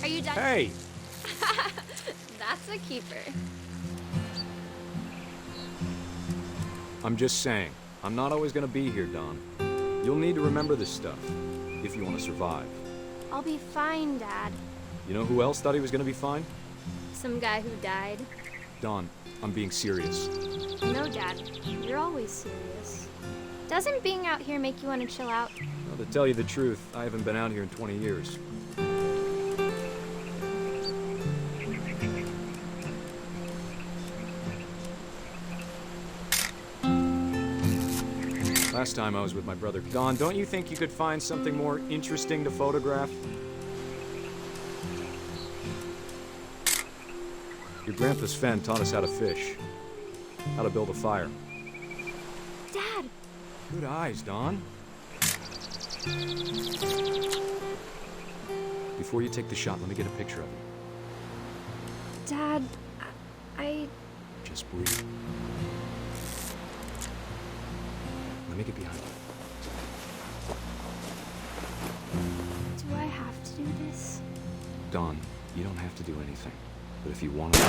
Speaker 1: Are you done?
Speaker 9: Hey!
Speaker 1: That's a keeper.
Speaker 9: I'm just saying, I'm not always gonna be here, Dawn. You'll need to remember this stuff, if you want to survive.
Speaker 1: I'll be fine, Dad.
Speaker 9: You know who else thought he was gonna be fine?
Speaker 1: Some guy who died.
Speaker 9: Dawn, I'm being serious.
Speaker 1: No, Dad. You're always serious. Doesn't being out here make you want to chill out?
Speaker 9: Well, to tell you the truth, I haven't been out here in 20 years. Last time I was with my brother. Dawn, don't you think you could find something more interesting to photograph? Your grandpa Sven taught us how to fish, how to build a fire.
Speaker 1: Dad!
Speaker 9: Good eyes, Dawn. Before you take the shot, let me get a picture of you.
Speaker 1: Dad, I...
Speaker 9: Just breathe. Let me get behind you.
Speaker 1: Do I have to do this?
Speaker 9: Dawn, you don't have to do anything. But if you want to...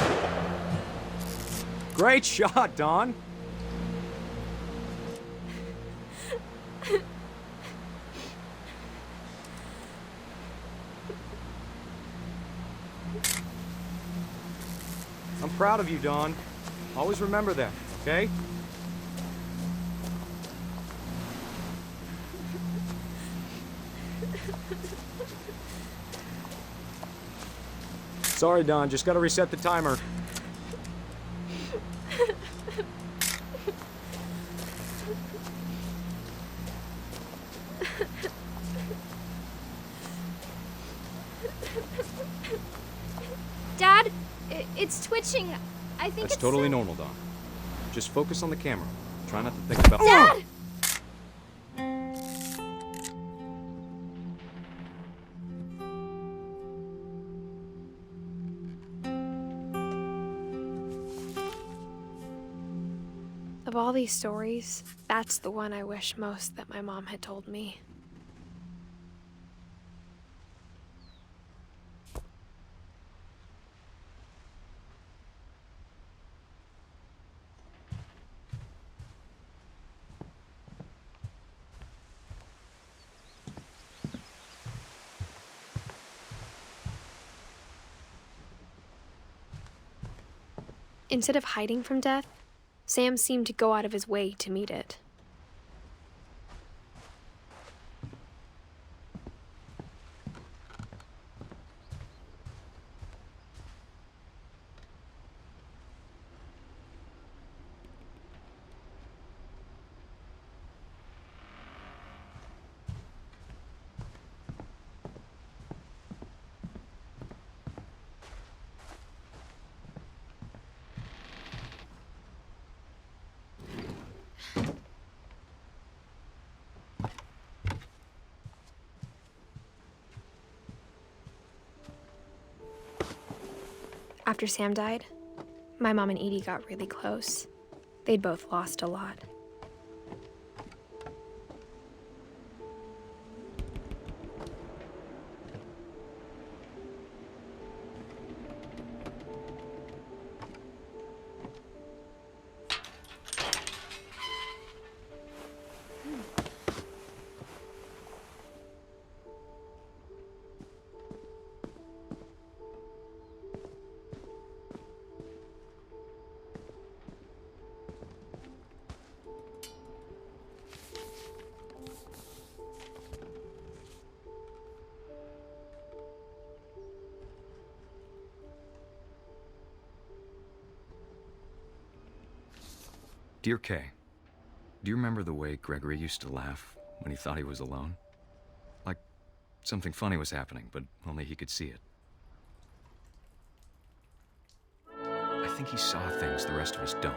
Speaker 9: Great shot, Dawn! I'm proud of you, Dawn. Always remember that, okay? Sorry, Dawn. Just gotta reset the timer.
Speaker 1: Dad, it's twitching. I think
Speaker 9: That's
Speaker 1: it's
Speaker 9: totally
Speaker 1: Sam.
Speaker 9: normal, Dawn. Just focus on the camera. Try not to think about...
Speaker 1: Dad! Of all these stories, that's the one I wish most that my mom had told me. Instead of hiding from death, Sam seemed to go out of his way to meet it. After Sam died, my mom and Edie got really close. They'd both lost a lot.
Speaker 9: Dear Kay, do you remember the way Gregory used to laugh when he thought he was alone? Like something funny was happening, but only he could see it. I think he saw things the rest of us don't.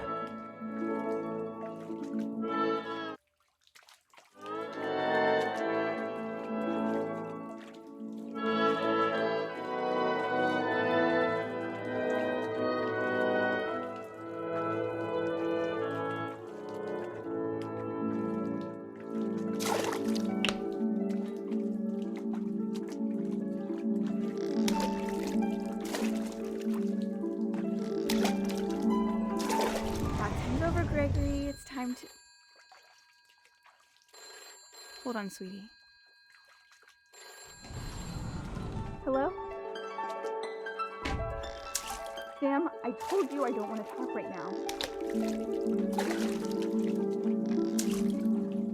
Speaker 10: Gregory, it's time to... Hold on, sweetie. Hello? Sam, I told you I don't want to talk right now.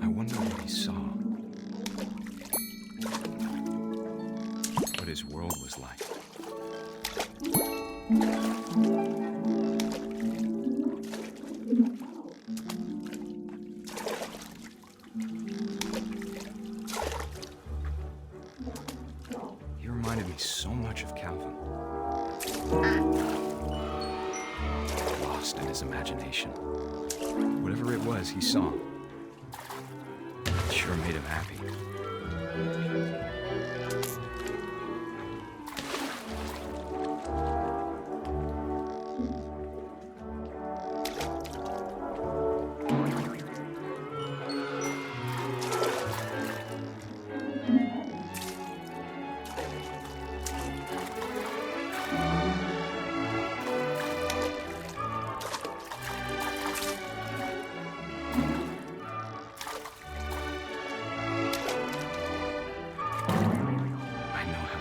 Speaker 9: I wonder what he saw. What his world was like. He reminded me so much of Calvin. Lost in his imagination. Whatever it was he saw, it sure made him happy.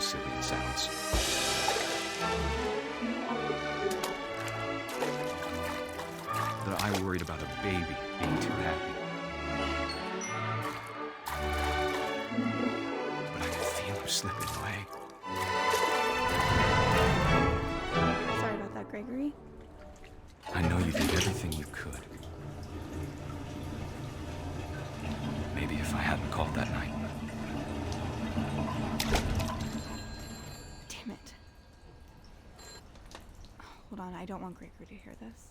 Speaker 9: Silly it sounds. That I worried about a baby being too happy. But I could feel him slipping away.
Speaker 10: Sorry about that, Gregory.
Speaker 9: I know you did everything you could. Maybe if I hadn't called that night.
Speaker 10: Damn it. Hold on. I don't want Gregory to hear this.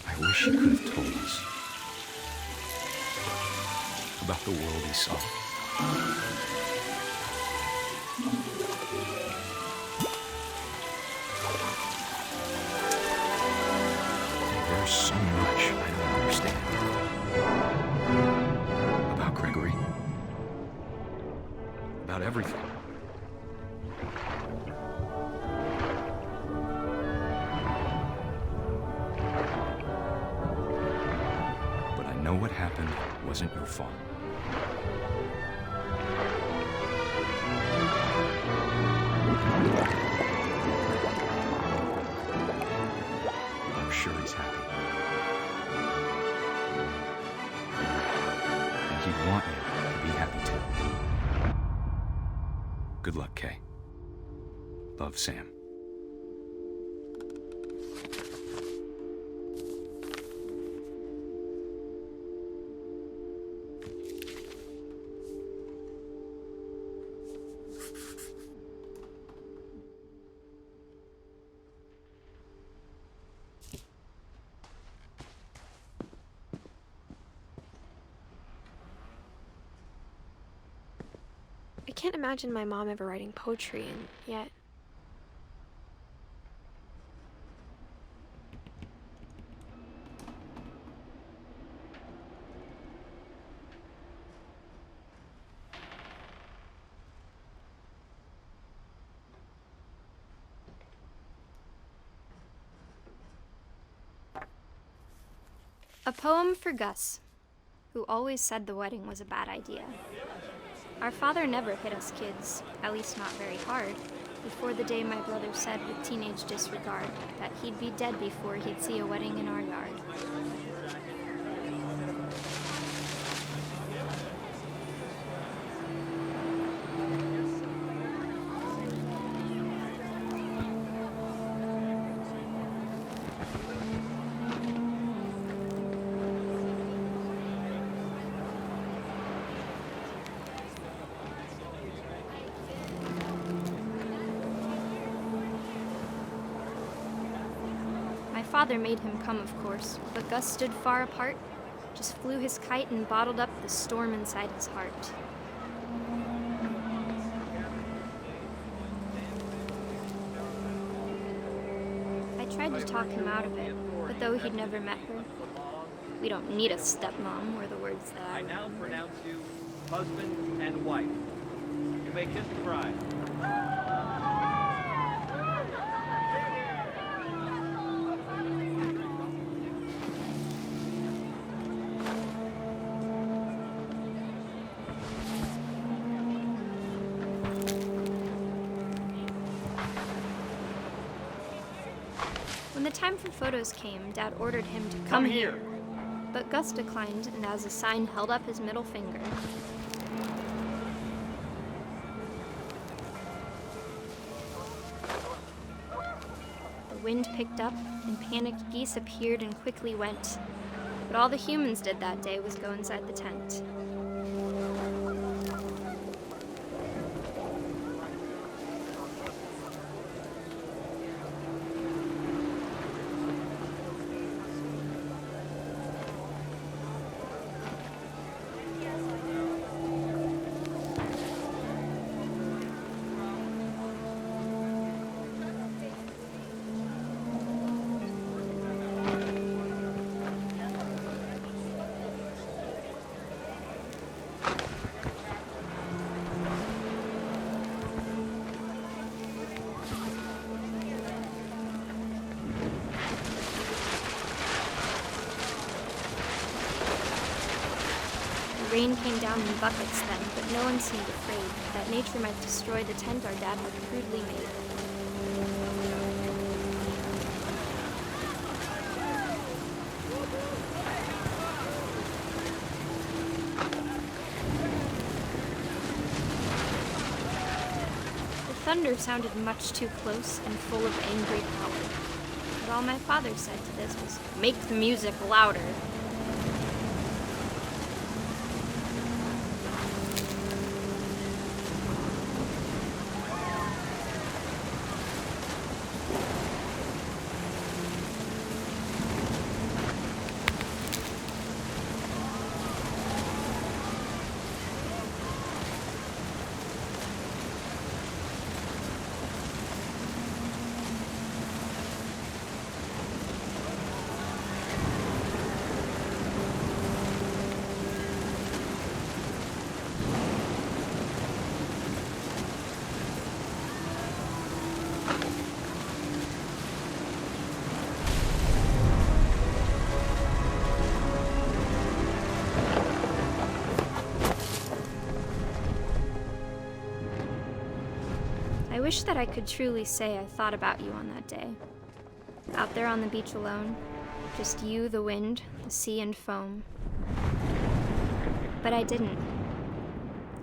Speaker 9: I wish he could have told us about the world he saw. There's so much I don't understand about Gregory, about everything. But I know what happened wasn't your fault. I'm sure he's happy. And he'd want you to be happy too. Good luck, Kay. Love, Sam.
Speaker 1: I can't imagine my mom ever writing poetry, and yet...
Speaker 11: A poem for Gus, who always said the wedding was a bad idea. Our father never hit us kids, at least not very hard, before the day my brother said with teenage disregard that he'd be dead before he'd see a wedding in our yard. My father made him come, of course, but Gus stood far apart, just flew his kite and bottled up the storm inside his heart. I tried to talk him out of it, but though he'd never met her, we don't need a stepmom, were the words that I
Speaker 12: now pronounce you husband and wife. You may kiss the bride.
Speaker 11: When the time for photos came, Dad ordered him to come here. But Gus declined, and as a sign held up his middle finger. The wind picked up, and panicked geese appeared and quickly went. But all the humans did that day was go inside the tent. The rain came down in buckets then, but no one seemed afraid that nature might destroy the tent our dad had crudely made. thunder sounded much too close and full of angry power. But all my father said to this was, "Make the music louder." I wish that I could truly say I thought about you on that day. Out there on the beach alone, just you, the wind, the sea, and foam. But I didn't,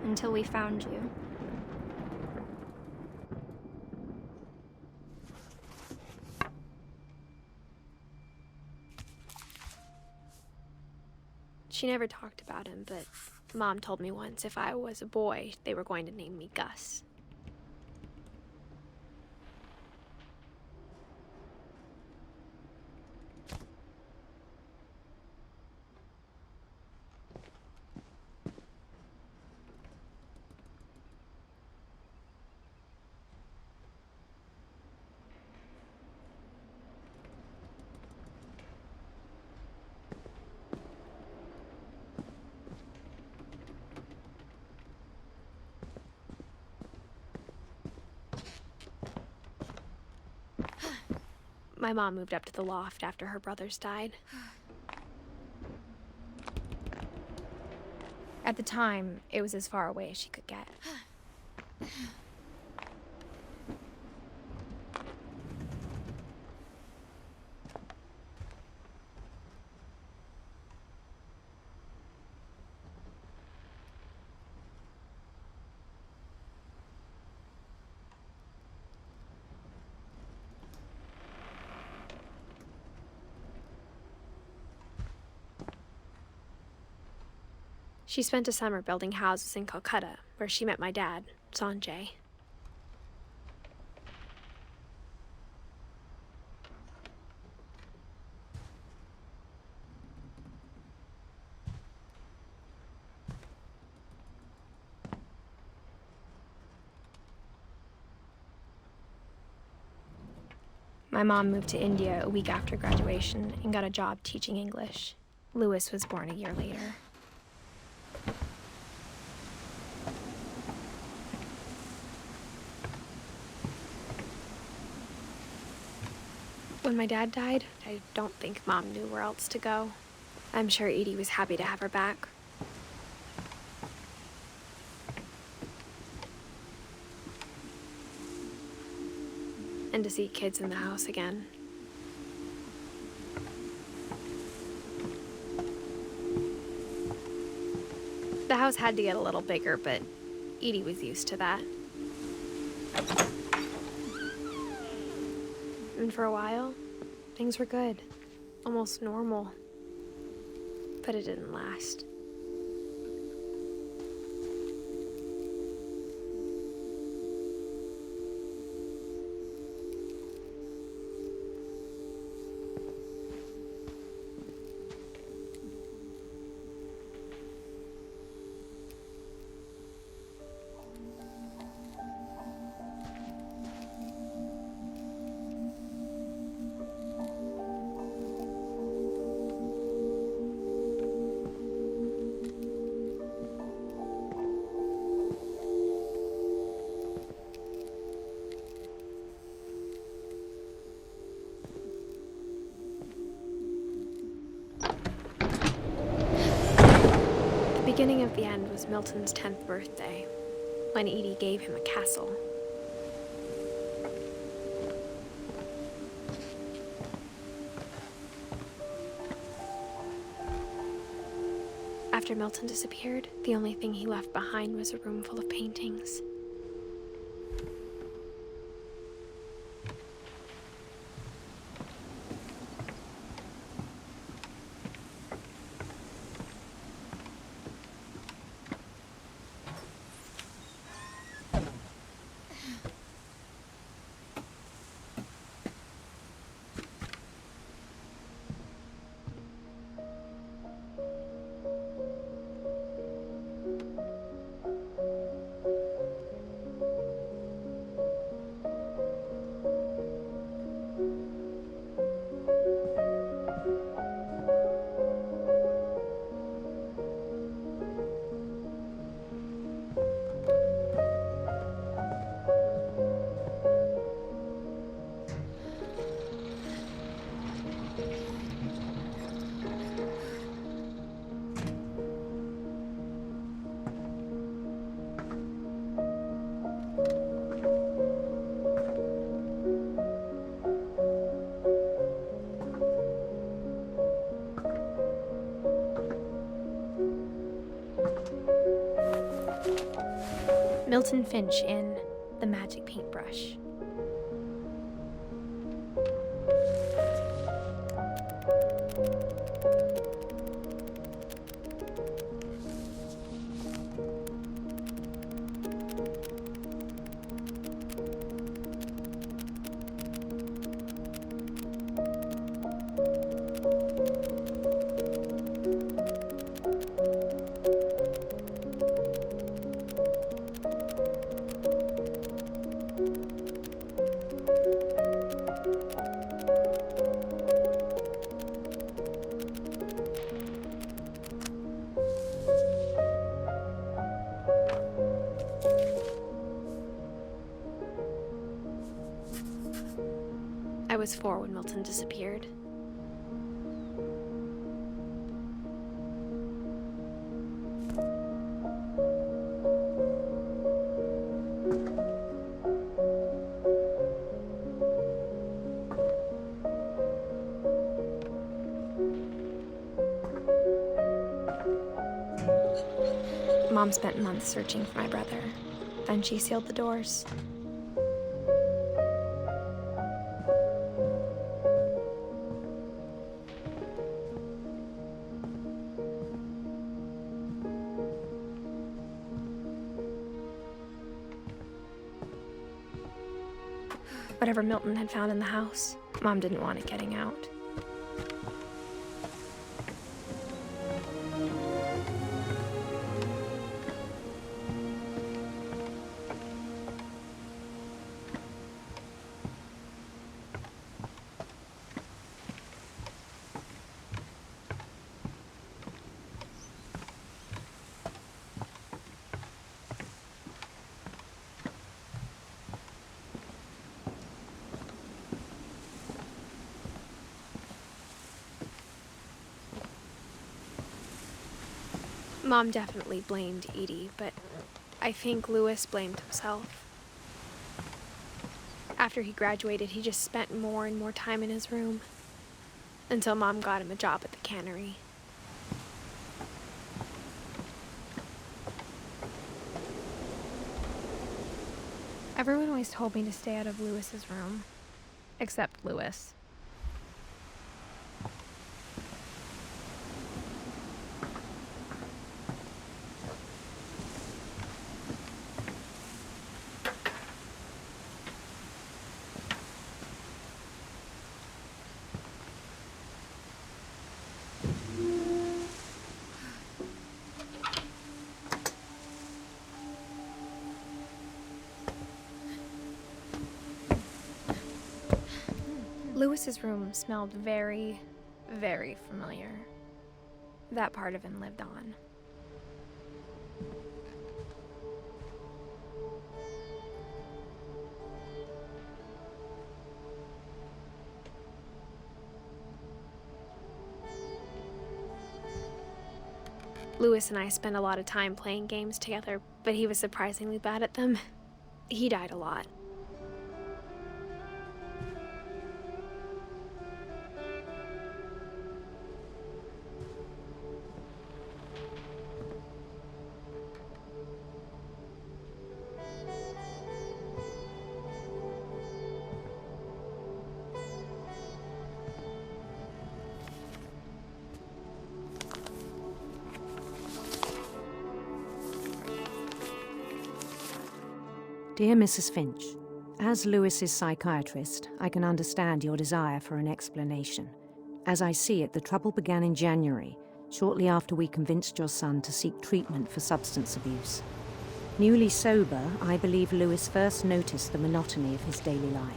Speaker 11: until we found you.
Speaker 1: She never talked about him, but Mom told me once if I was a boy, they were going to name me Gus. My mom moved up to the loft after her brothers died. At the time, it was as far away as she could get. She spent a summer building houses in Calcutta, where she met my dad, Sanjay. My mom moved to India a week after graduation and got a job teaching English. Louis was born a year later. When my dad died, I don't think Mom knew where else to go. I'm sure Edie was happy to have her back. And to see kids in the house again. The house had to get a little bigger, but Edie was used to that. And for a while, things were good, almost normal. But it didn't last. The beginning of the end was Milton's 10th birthday, when Edie gave him a castle. After Milton disappeared, the only thing he left behind was a room full of paintings. Milton Finch in The Magic Paintbrush. I was 4 when Milton disappeared. Mom spent months searching for my brother. Then she sealed the doors. Whatever Milton had found in the house, Mom didn't want it getting out. Mom definitely blamed Edie, but I think Louis blamed himself. After he graduated, he just spent more and more time in his room, until Mom got him a job at the cannery. Everyone always told me to stay out of Louis's room, except Louis. Louis's room smelled very, very familiar. That part of him lived on. Louis and I spent a lot of time playing games together, but he was surprisingly bad at them. He died a lot.
Speaker 13: Dear Mrs. Finch, as Louis's psychiatrist, I can understand your desire for an explanation. As I see it, the trouble began in January, shortly after we convinced your son to seek treatment for substance abuse. Newly sober, I believe Louis first noticed the monotony of his daily life.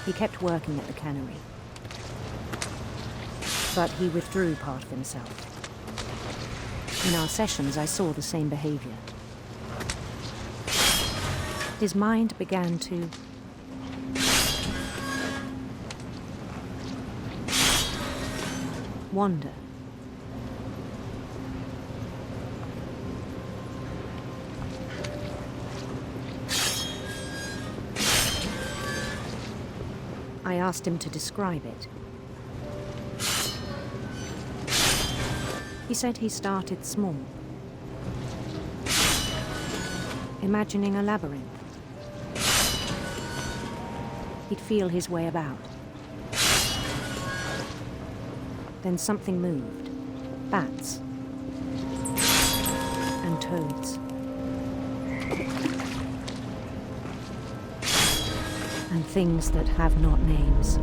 Speaker 13: He kept working at the cannery, but he withdrew part of himself. In our sessions, I saw the same behavior. His mind began to wander. I asked him to describe it. He said he started small, imagining a labyrinth. He'd feel his way about. Then something moved. Bats. And toads. And things that have not names.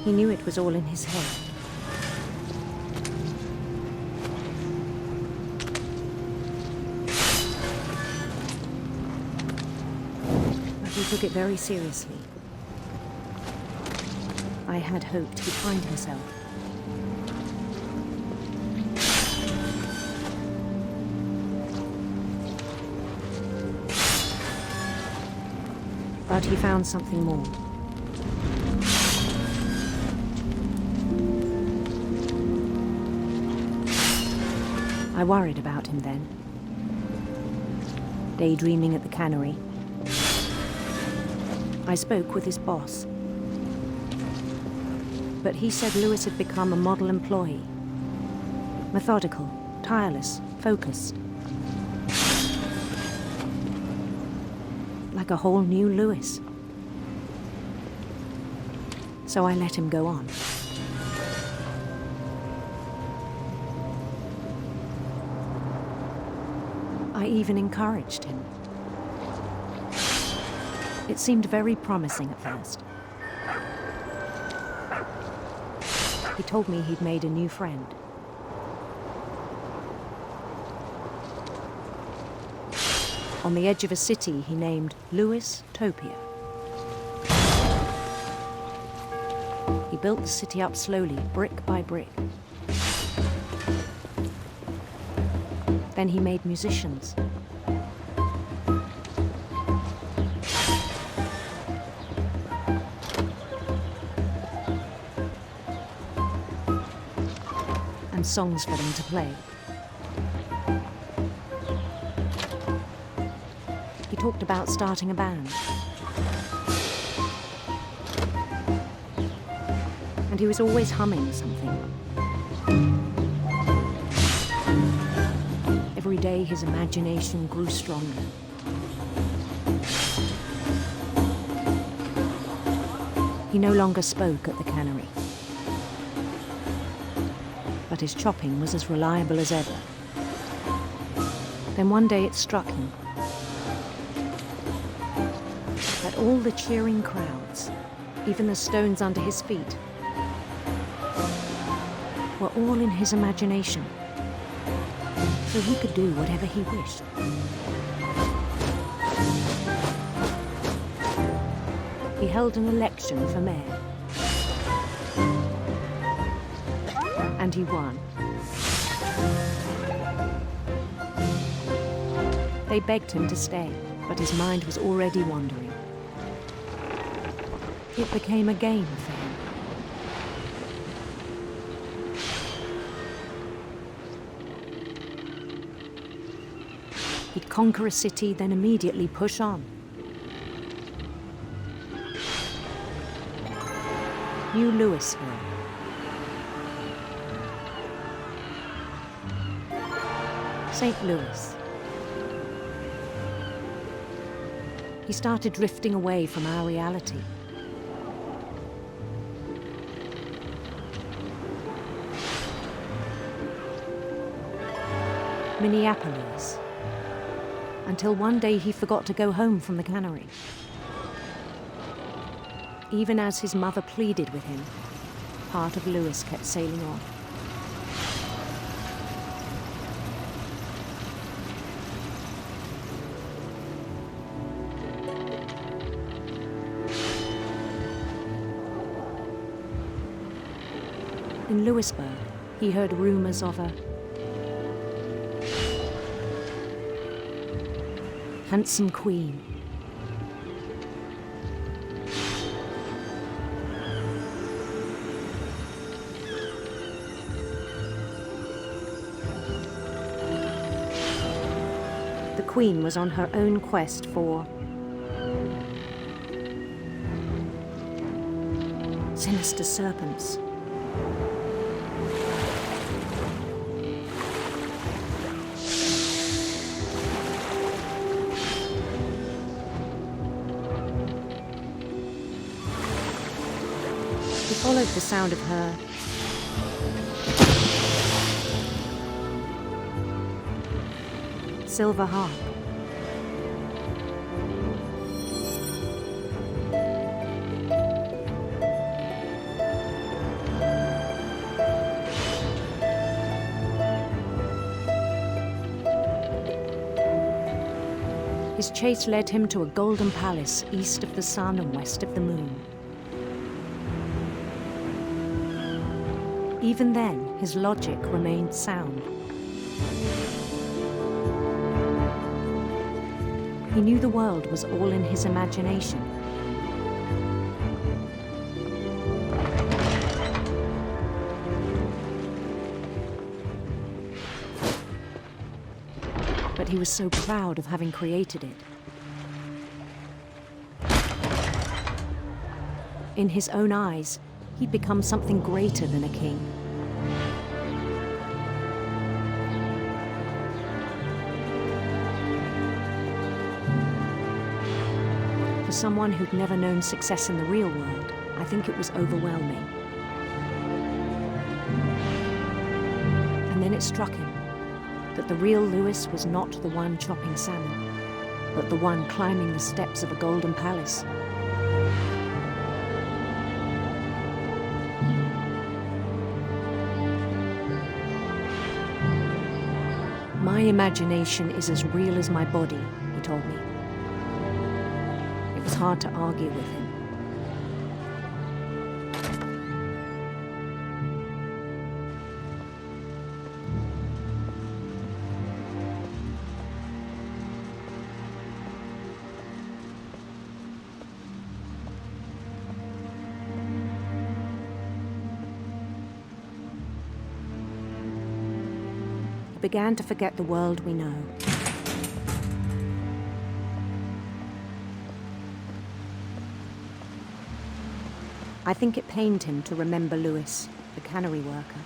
Speaker 13: He knew it was all in his head. But he took it very seriously. I had hoped he'd find himself. But he found something more. I worried about him then. Daydreaming at the cannery. I spoke with his boss. But he said Lewis had become a model employee. Methodical, tireless, focused. Like a whole new Lewis. So I let him go on. I even encouraged him. It seemed very promising at first. He told me he'd made a new friend. On the edge of a city he named Lewis Topia. He built the city up slowly, brick by brick. Then he made musicians. And songs for them to play. He talked about starting a band. And he was always humming something. Every day his imagination grew stronger. He no longer spoke at the cannery. But his chopping was as reliable as ever. Then one day it struck him that all the cheering crowds, even the stones under his feet, were all in his imagination, so he could do whatever he wished. He held an election for mayor. And he won. They begged him to stay, but his mind was already wandering. It became a game for him. He'd conquer a city, then immediately push on. New Louisville. St. Louis. He started drifting away from our reality. Minneapolis. Until one day he forgot to go home from the cannery. Even as his mother pleaded with him, part of Lewis kept sailing on. In Lewisburg, he heard rumors of a handsome queen. The queen was on her own quest for sinister serpents. He followed the sound of her silver harp. His chase led him to a golden palace east of the sun and west of the moon. Even then, his logic remained sound. He knew the world was all in his imagination. But he was so proud of having created it. In his own eyes, he'd become something greater than a king. For someone who'd never known success in the real world, I think it was overwhelming. And then it struck him that the real Lewis was not the one chopping salmon, but the one climbing the steps of a golden palace. My imagination is as real as my body, he told me. It was hard to argue with him. I began to forget the world we know. I think it pained him to remember Lewis, the cannery worker.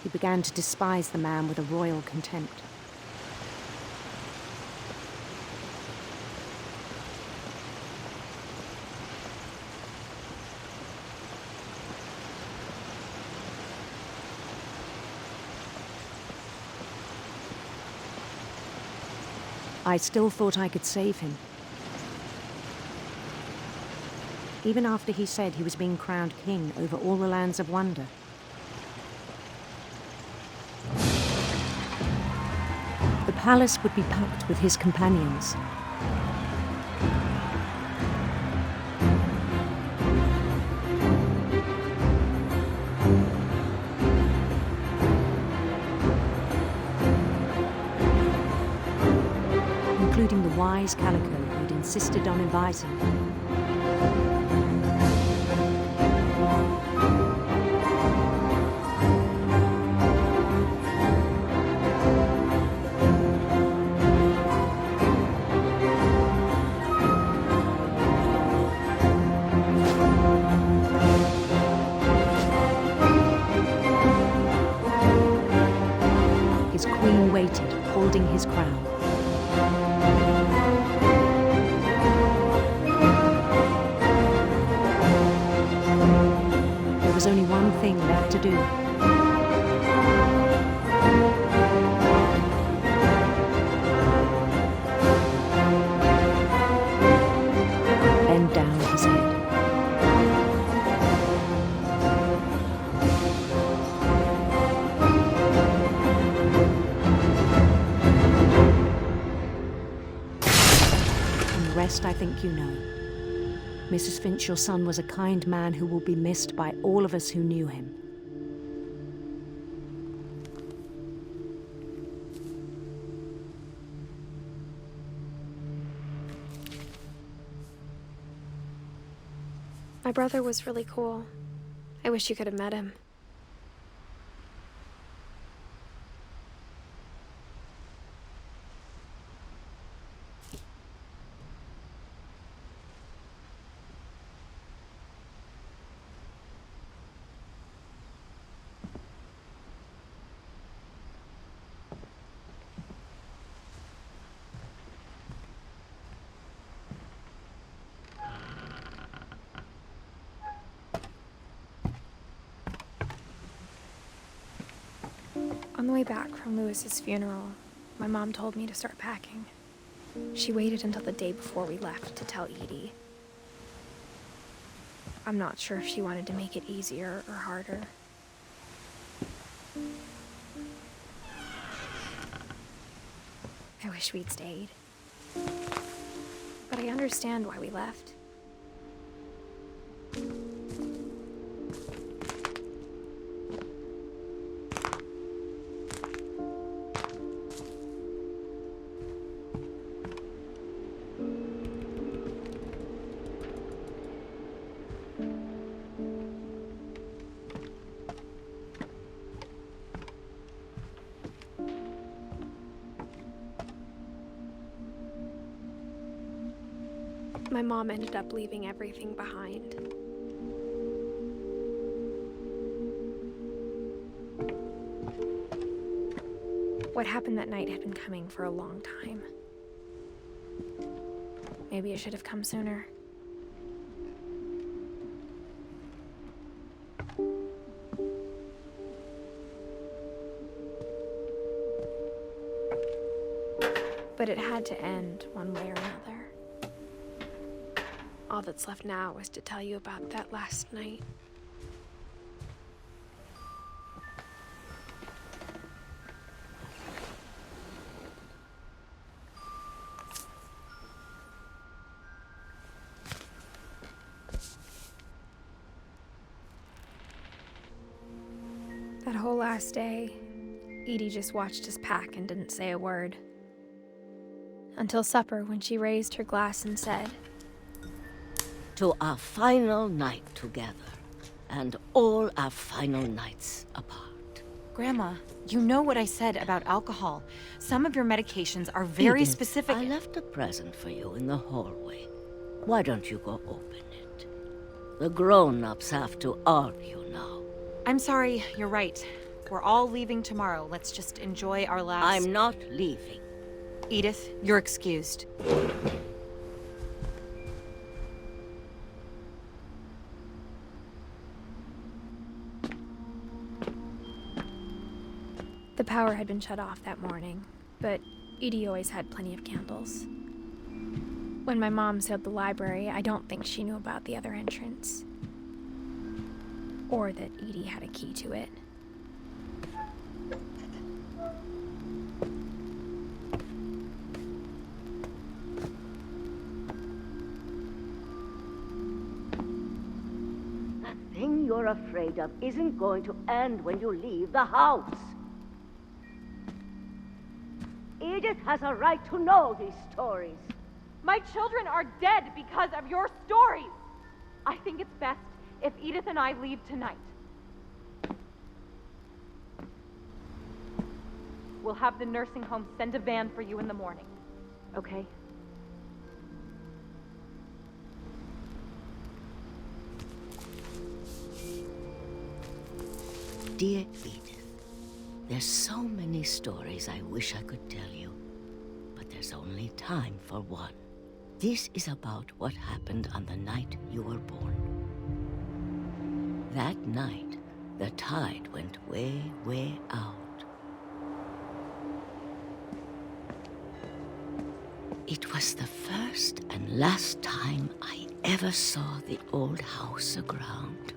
Speaker 13: He began to despise the man with a royal contempt. I still thought I could save him. Even after he said he was being crowned king over all the lands of wonder. The palace would be packed with his companions. Including the wise Calico who'd insisted on advising him. His queen waited, holding his crown. There was only one thing left to do. Bend down his head. And the rest I think you know. Mrs. Finch, your son was a kind man who will be missed by all of us who knew him.
Speaker 1: My brother was really cool. I wish you could have met him. On the way back from Lewis's funeral, my mom told me to start packing. She waited until the day before we left to tell Edie. I'm not sure if she wanted to make it easier or harder. I wish we'd stayed. But I understand why we left. My mom ended up leaving everything behind. What happened that night had been coming for a long time. Maybe it should have come sooner. But it had to end one way or another. All that's left now is to tell you about that last night. That whole last day, Edie just watched us pack and didn't say a word. Until supper, when she raised her glass and said,
Speaker 14: "To our final night together, and all our final nights apart."
Speaker 15: Grandma, you know what I said about alcohol. Some of your medications are very
Speaker 14: Edith,
Speaker 15: specific.
Speaker 14: I left a present for you in the hallway. Why don't you go open it? The grown-ups have to argue now.
Speaker 15: I'm sorry, you're right. We're all leaving tomorrow. Let's just enjoy our last...
Speaker 14: I'm not leaving.
Speaker 15: Edith, you're excused.
Speaker 1: The power had been shut off that morning, but Edie always had plenty of candles. When my mom sealed the library, I don't think she knew about the other entrance. Or that Edie had a key to it.
Speaker 14: That thing you're afraid of isn't going to end when you leave the house. Edith has a right to know these stories.
Speaker 10: My children are dead because of your stories. I think it's best if Edith and I leave tonight. We'll have the nursing home send a van for you in the morning, okay?
Speaker 14: Dear Edith, there's so many stories I wish I could tell you, but there's only time for one. This is about what happened on the night you were born. That night, the tide went way, way out. It was the first and last time I ever saw the old house aground.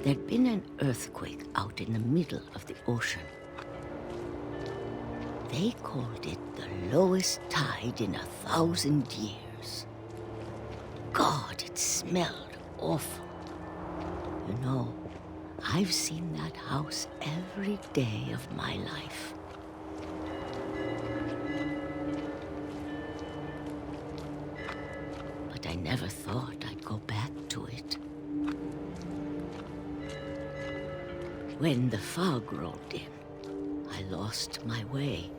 Speaker 14: There'd been an earthquake out in the middle of the ocean. They called it the lowest tide in 1,000 years. God, it smelled awful. You know, I've seen that house every day of my life. But I never thought I'd go back to it. When the fog rolled in, I lost my way.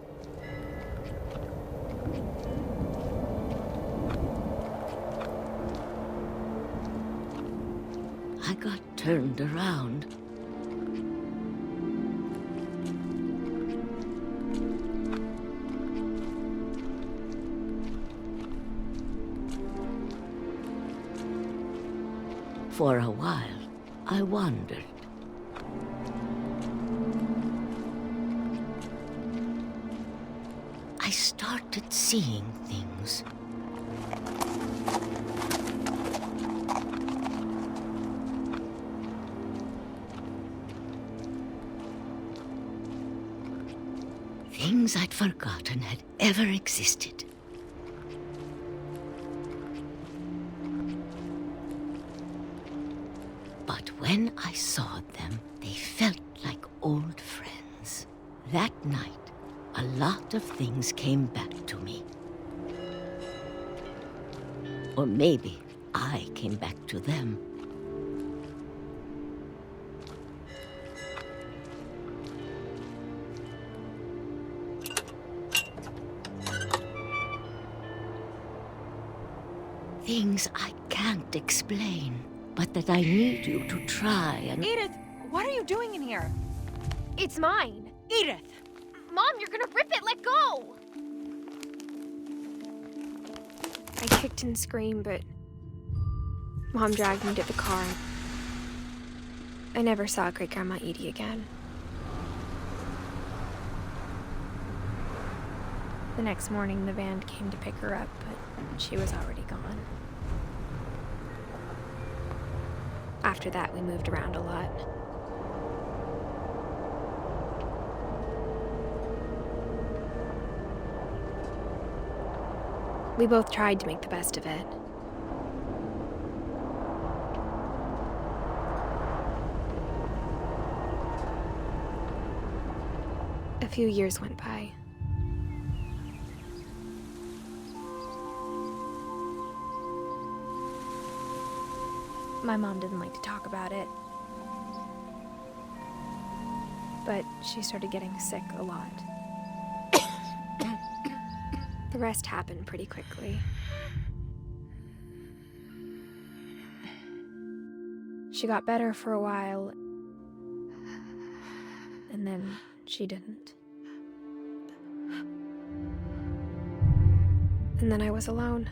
Speaker 14: I got turned around. For a while, I wandered. I started seeing things. Things I'd forgotten had ever existed. But when I saw them, they felt like old friends. That night, a lot of things came back to me. Or maybe I came back to them. Things I can't explain, but that I need you to try and...
Speaker 15: Edith, what are you doing in here?
Speaker 1: It's mine.
Speaker 15: Edith!
Speaker 1: Mom, you're gonna rip it! Let go! I kicked and screamed, but Mom dragged me to the car. I never saw Great-Grandma Edie again. The next morning, the van came to pick her up, but she was already gone. After that, we moved around a lot. We both tried to make the best of it. A few years went by. My mom didn't like to talk about it, but she started getting sick a lot. The rest happened pretty quickly. She got better for a while, and then she didn't. And then I was alone.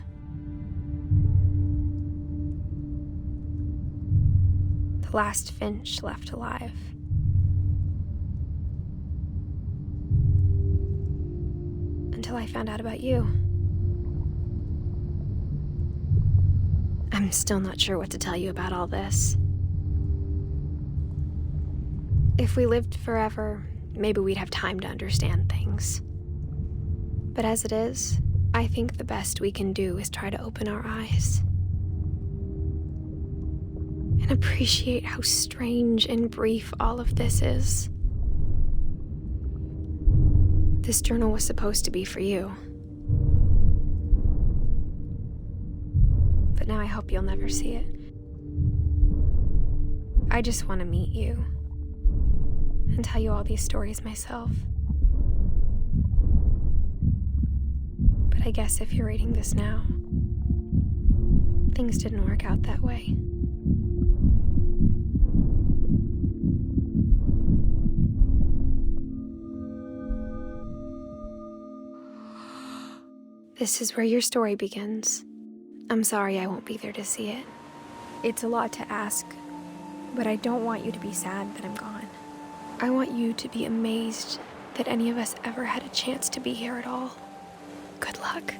Speaker 1: The last Finch left alive. Until I found out about you. I'm still not sure what to tell you about all this. If we lived forever, maybe we'd have time to understand things. But as it is, I think the best we can do is try to open our eyes. And appreciate how strange and brief all of this is. This journal was supposed to be for you. But now I hope you'll never see it. I just want to meet you and tell you all these stories myself. But I guess if you're reading this now, things didn't work out that way. This is where your story begins. I'm sorry I won't be there to see it. It's a lot to ask, but I don't want you to be sad that I'm gone. I want you to be amazed that any of us ever had a chance to be here at all. Good luck.